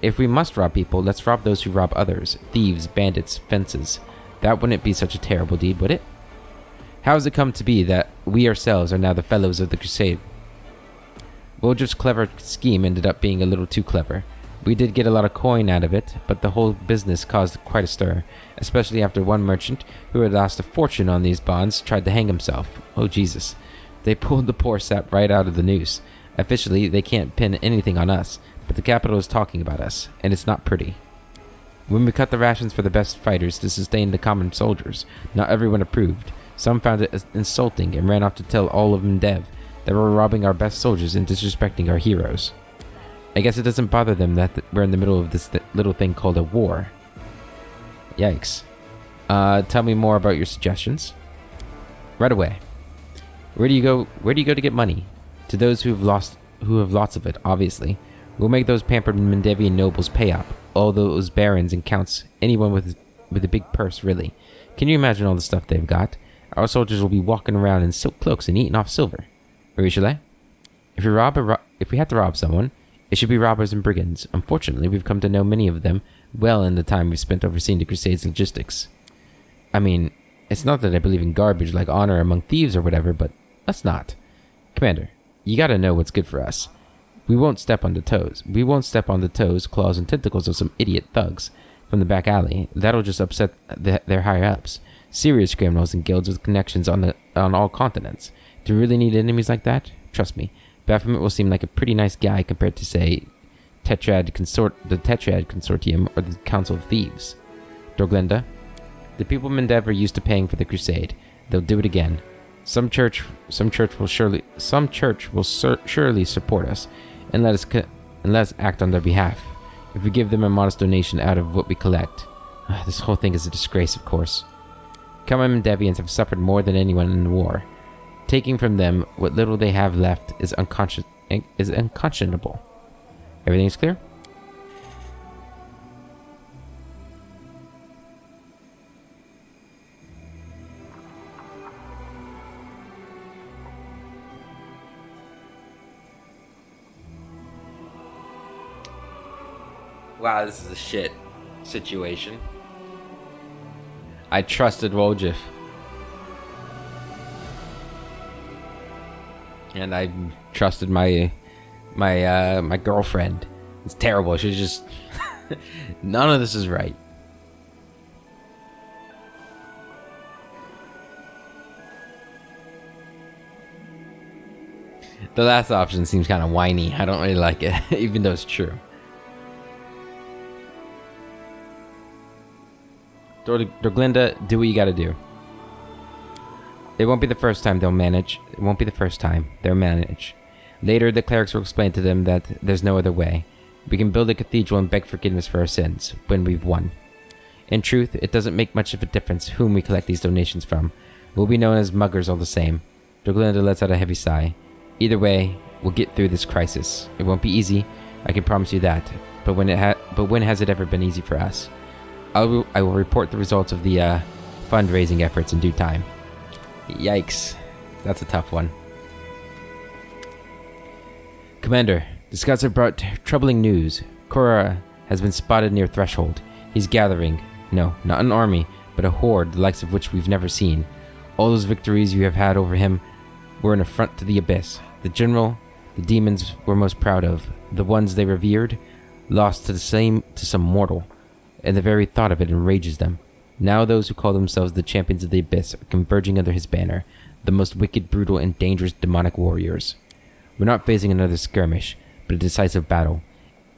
If we must rob people, let's rob those who rob others. Thieves, bandits, fences. That wouldn't be such a terrible deed, would it? How has it come to be that we ourselves are now the fellows of the crusade? Wojif's clever scheme ended up being a little too clever. We did get a lot of coin out of it, but the whole business caused quite a stir, especially after one merchant, who had lost a fortune on these bonds, tried to hang himself. Oh Jesus. They pulled the poor sap right out of the noose. Officially, they can't pin anything on us, but the capital is talking about us, and it's not pretty. When we cut the rations for the best fighters to sustain the common soldiers, not everyone approved. Some found it insulting and ran off to tell all of Mendev that we're robbing our best soldiers and disrespecting our heroes. I guess it doesn't bother them that we're in the middle of this little thing called a war. Yikes. Tell me more about your suggestions. Right away. Where do you go to get money? To those who have lots of it, obviously. We'll make those pampered Mendevian nobles pay up. All those barons and counts, anyone with a big purse, really. Can you imagine all the stuff they've got? Our soldiers will be walking around in silk cloaks and eating off silver. Or shall I? If we had to rob someone, it should be robbers and brigands. Unfortunately, we've come to know many of them well in the time we've spent overseeing the Crusade's logistics. I mean, it's not that I believe in garbage like honor among thieves or whatever, but let's not. Commander, you gotta know what's good for us. We won't step on the toes, claws, and tentacles of some idiot thugs from the back alley. That'll just upset their higher-ups. Serious criminals and guilds with connections on all continents. Do we really need enemies like that? Trust me, Baphomet will seem like a pretty nice guy compared to, say, the Tetrad Consortium or the Council of Thieves. Dorglinda, the people of Mendev are used to paying for the crusade. They'll do it again. Some church will surely support us and let us act on their behalf. If we give them a modest donation out of what we collect. This whole thing is a disgrace, of course. Common Mendevians have suffered more than anyone in the war. Taking from them what little they have left is unconscionable. Everything's clear? Wow, this is a shit situation. I trusted Wojif. And I trusted my girlfriend. It's terrible. She's just... None of this is right. The last option seems kind of whiny. I don't really like it, even though it's true. Dorglinda, do what you gotta do. It won't be the first time they'll manage. It won't be the first time they'll manage. Later, the clerics will explain to them that there's no other way. We can build a cathedral and beg forgiveness for our sins when we've won. In truth, it doesn't make much of a difference whom we collect these donations from. We'll be known as muggers all the same. Dorglinda lets out a heavy sigh. Either way, we'll get through this crisis. It won't be easy, I can promise you that. But when has it ever been easy for us? I will report the results of the fundraising efforts in due time. Yikes. That's a tough one. Commander, the scouts have brought troubling news. Korra has been spotted near Threshold. He's gathering, no, not an army, but a horde the likes of which we've never seen. All those victories you have had over him were an affront to the Abyss. The general the demons were most proud of, the ones they revered, lost to some mortal, and the very thought of it enrages them. Now those who call themselves the champions of the abyss are converging under his banner, the most wicked, brutal, and dangerous demonic warriors. We're not facing another skirmish, but a decisive battle.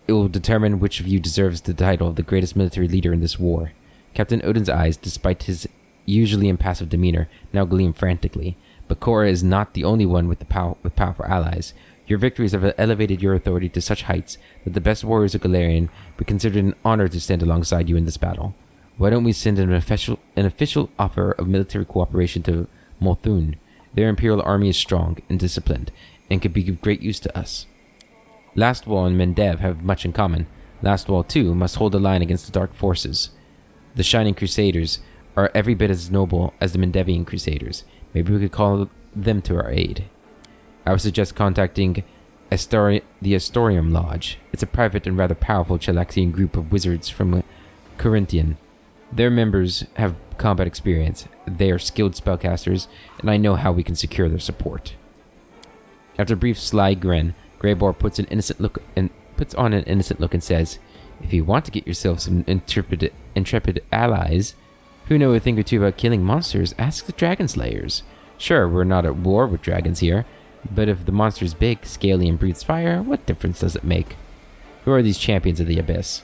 It will determine which of you deserves the title of the greatest military leader in this war. Captain Odin's eyes, despite his usually impassive demeanor, now gleam frantically. But Korra is not the only one with powerful allies. Your victories have elevated your authority to such heights that the best warriors of Galarian would consider it an honor to stand alongside you in this battle. Why don't we send an official offer of military cooperation to Molthun? Their imperial army is strong and disciplined, and could be of great use to us. Lastwall and Mendev have much in common. Lastwall, too, must hold the line against the dark forces. The Shining Crusaders are every bit as noble as the Mendevian Crusaders. Maybe we could call them to our aid. I would suggest contacting the Astorium Lodge. It's a private and rather powerful Chelaxian group of wizards from Corinthian. Their members have combat experience. They are skilled spellcasters, and I know how we can secure their support. After a brief sly grin, Greybor puts on an innocent look and says, "If you want to get yourself some intrepid allies who know a thing or two about killing monsters, ask the Dragon Slayers. Sure, we're not at war with dragons here, but if the monster's big, scaly, and breathes fire, what difference does it make? Who are these champions of the abyss?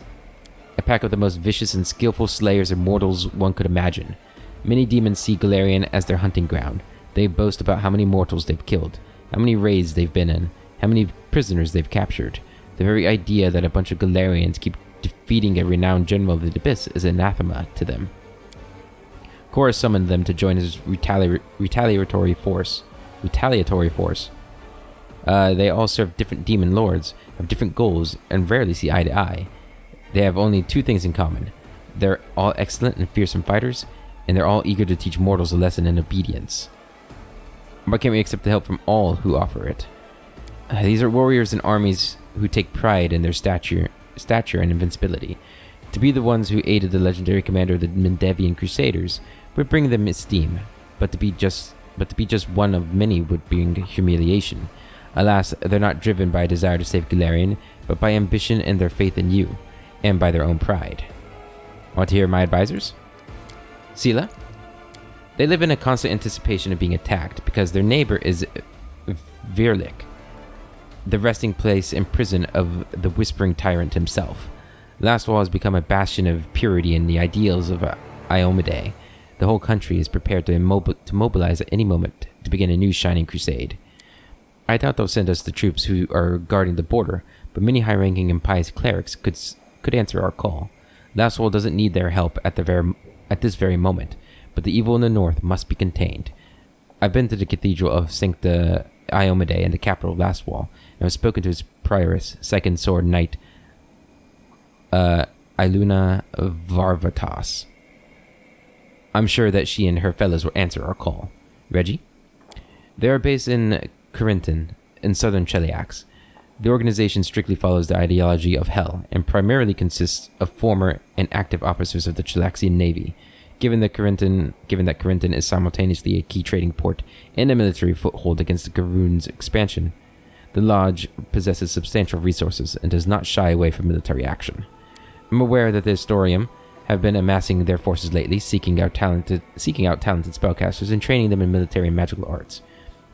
A pack of the most vicious and skillful slayers of mortals one could imagine. Many demons see Galarian as their hunting ground. They boast about how many mortals they've killed, how many raids they've been in, how many prisoners they've captured. The very idea that a bunch of Galarians keep defeating a renowned general of the abyss is anathema to them." Korra summoned them to join his retaliatory force. They all serve different demon lords, have different goals, and rarely see eye to eye. They have only two things in common. They're all excellent and fearsome fighters, and they're all eager to teach mortals a lesson in obedience. Why can't we accept the help from all who offer it? These are warriors and armies who take pride in their stature and invincibility. To be the ones who aided the legendary commander of the Mendevian Crusaders would bring them esteem, but to be just one of many would bring humiliation. Alas, they're not driven by a desire to save Galarian, but by ambition and their faith in you, and by their own pride. Want to hear my advisors? Sela? They live in a constant anticipation of being attacked because their neighbor is Virlik, the resting place and prison of the Whispering Tyrant himself. Lastwall has become a bastion of purity and the ideals of Iomedae. The whole country is prepared to mobilize at any moment to begin a new Shining Crusade. I doubt they'll send us the troops who are guarding the border, but many high-ranking and pious clerics could answer our call. Lastwall doesn't need their help at this very moment, but the evil in the north must be contained. I've been to the Cathedral of Sancta Iomedae in the capital of Lastwall, and have spoken to its prioress, Second Sword Knight Iluna Varvatas. I'm sure that she and her fellows will answer our call. Reggie? They are based in Corinthon, in southern Cheliax. The organization strictly follows the ideology of Hell, and primarily consists of former and active officers of the Chelaxian Navy. Given that Corinthon is simultaneously a key trading port and a military foothold against the Garoon's expansion, the Lodge possesses substantial resources and does not shy away from military action. I'm aware that the Astorium have been amassing their forces lately, seeking out talented spellcasters and training them in military and magical arts.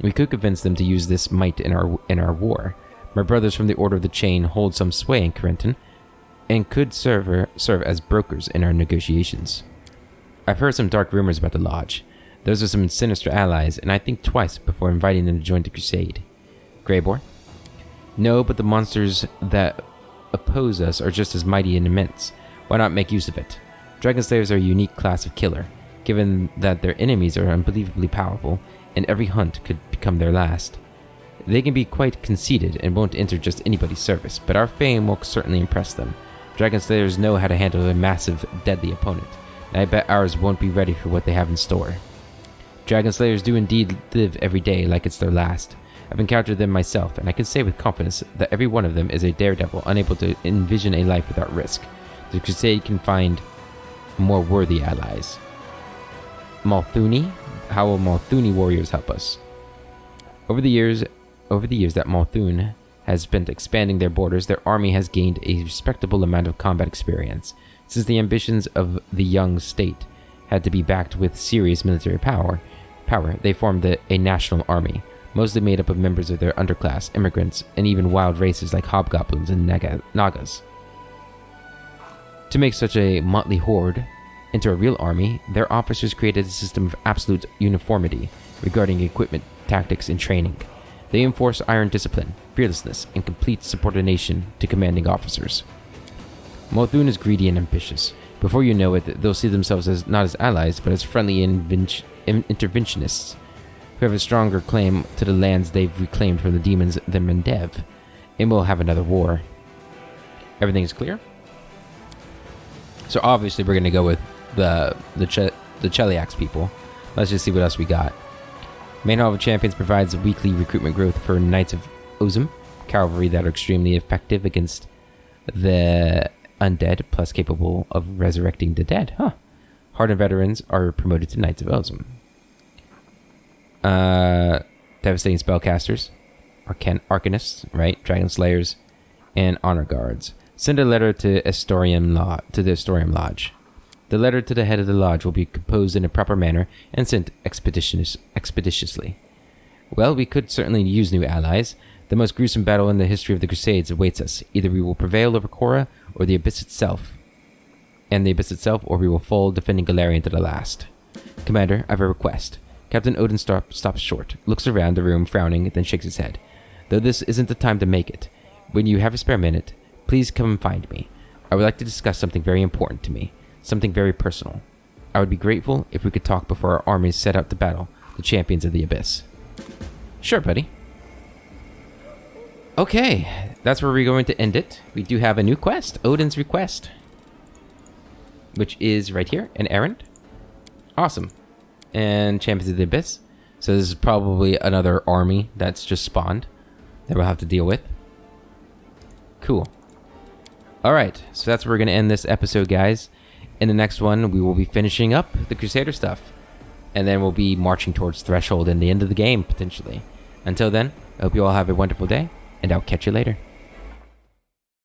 We could convince them to use this might in our war. My brothers from the Order of the Chain hold some sway in Corinthon, and could serve as brokers in our negotiations. I've heard some dark rumors about the Lodge. Those are some sinister allies, and I think twice before inviting them to join the crusade. Greybor? No, but the monsters that oppose us are just as mighty and immense. Why not make use of it? Dragon Slayers are a unique class of killer, given that their enemies are unbelievably powerful, and every hunt could become their last. They can be quite conceited and won't enter just anybody's service, but our fame will certainly impress them. Dragon Slayers know how to handle a massive, deadly opponent, and I bet ours won't be ready for what they have in store. Dragon Slayers do indeed live every day like it's their last. I've encountered them myself, and I can say with confidence that every one of them is a daredevil unable to envision a life without risk. The Crusade can find more worthy allies. Molthuni? How will Molthuni warriors help us? Over the years that Molthun has been expanding their borders, their army has gained a respectable amount of combat experience. Since the ambitions of the young state had to be backed with serious military power, they formed a national army, mostly made up of members of their underclass, immigrants, and even wild races like hobgoblins and nagas. To make such a motley horde into a real army, their officers created a system of absolute uniformity regarding equipment, tactics, and training. They enforce iron discipline, fearlessness, and complete subordination to commanding officers. Mothun is greedy and ambitious. Before you know it, they'll see themselves as not as allies, but as friendly interventionists who have a stronger claim to the lands they've reclaimed from the demons than Mendev, and we'll have another war. Everything is clear? So obviously we're going to go with the Cheliax people. Let's just see what else we got. Main Hall of Champions provides weekly recruitment growth for Knights of Ozum, cavalry that are extremely effective against the undead, plus capable of resurrecting the dead. Hardened veterans are promoted to Knights of Ozum. Devastating spellcasters, Arcanists, right? Dragon Slayers, and Honor Guards. Send a letter to the Estorium Lodge. The letter to the head of the lodge will be composed in a proper manner and sent expeditiously. Well, we could certainly use new allies. The most gruesome battle in the history of the Crusades awaits us. Either we will prevail over Korra or the Abyss itself, or we will fall defending Galarian to the last. Commander, I have a request. Captain Odin stops short, looks around the room frowning, then shakes his head. Though this isn't the time to make it. When you have a spare minute, please come and find me. I would like to discuss something very important to me. Something very personal. I would be grateful if we could talk before our armies set out to battle the champions of the Abyss. Sure, buddy. Okay, that's where we're going to end it. We do have a new quest, Odin's Request, which is right here, an errand. Awesome. And Champions of the Abyss. So this is probably another army that's just spawned that we'll have to deal with. Cool. Alright, so that's where we're going to end this episode, guys. In the next one, we will be finishing up the Crusader stuff. And then we'll be marching towards Threshold and the end of the game, potentially. Until then, I hope you all have a wonderful day, and I'll catch you later.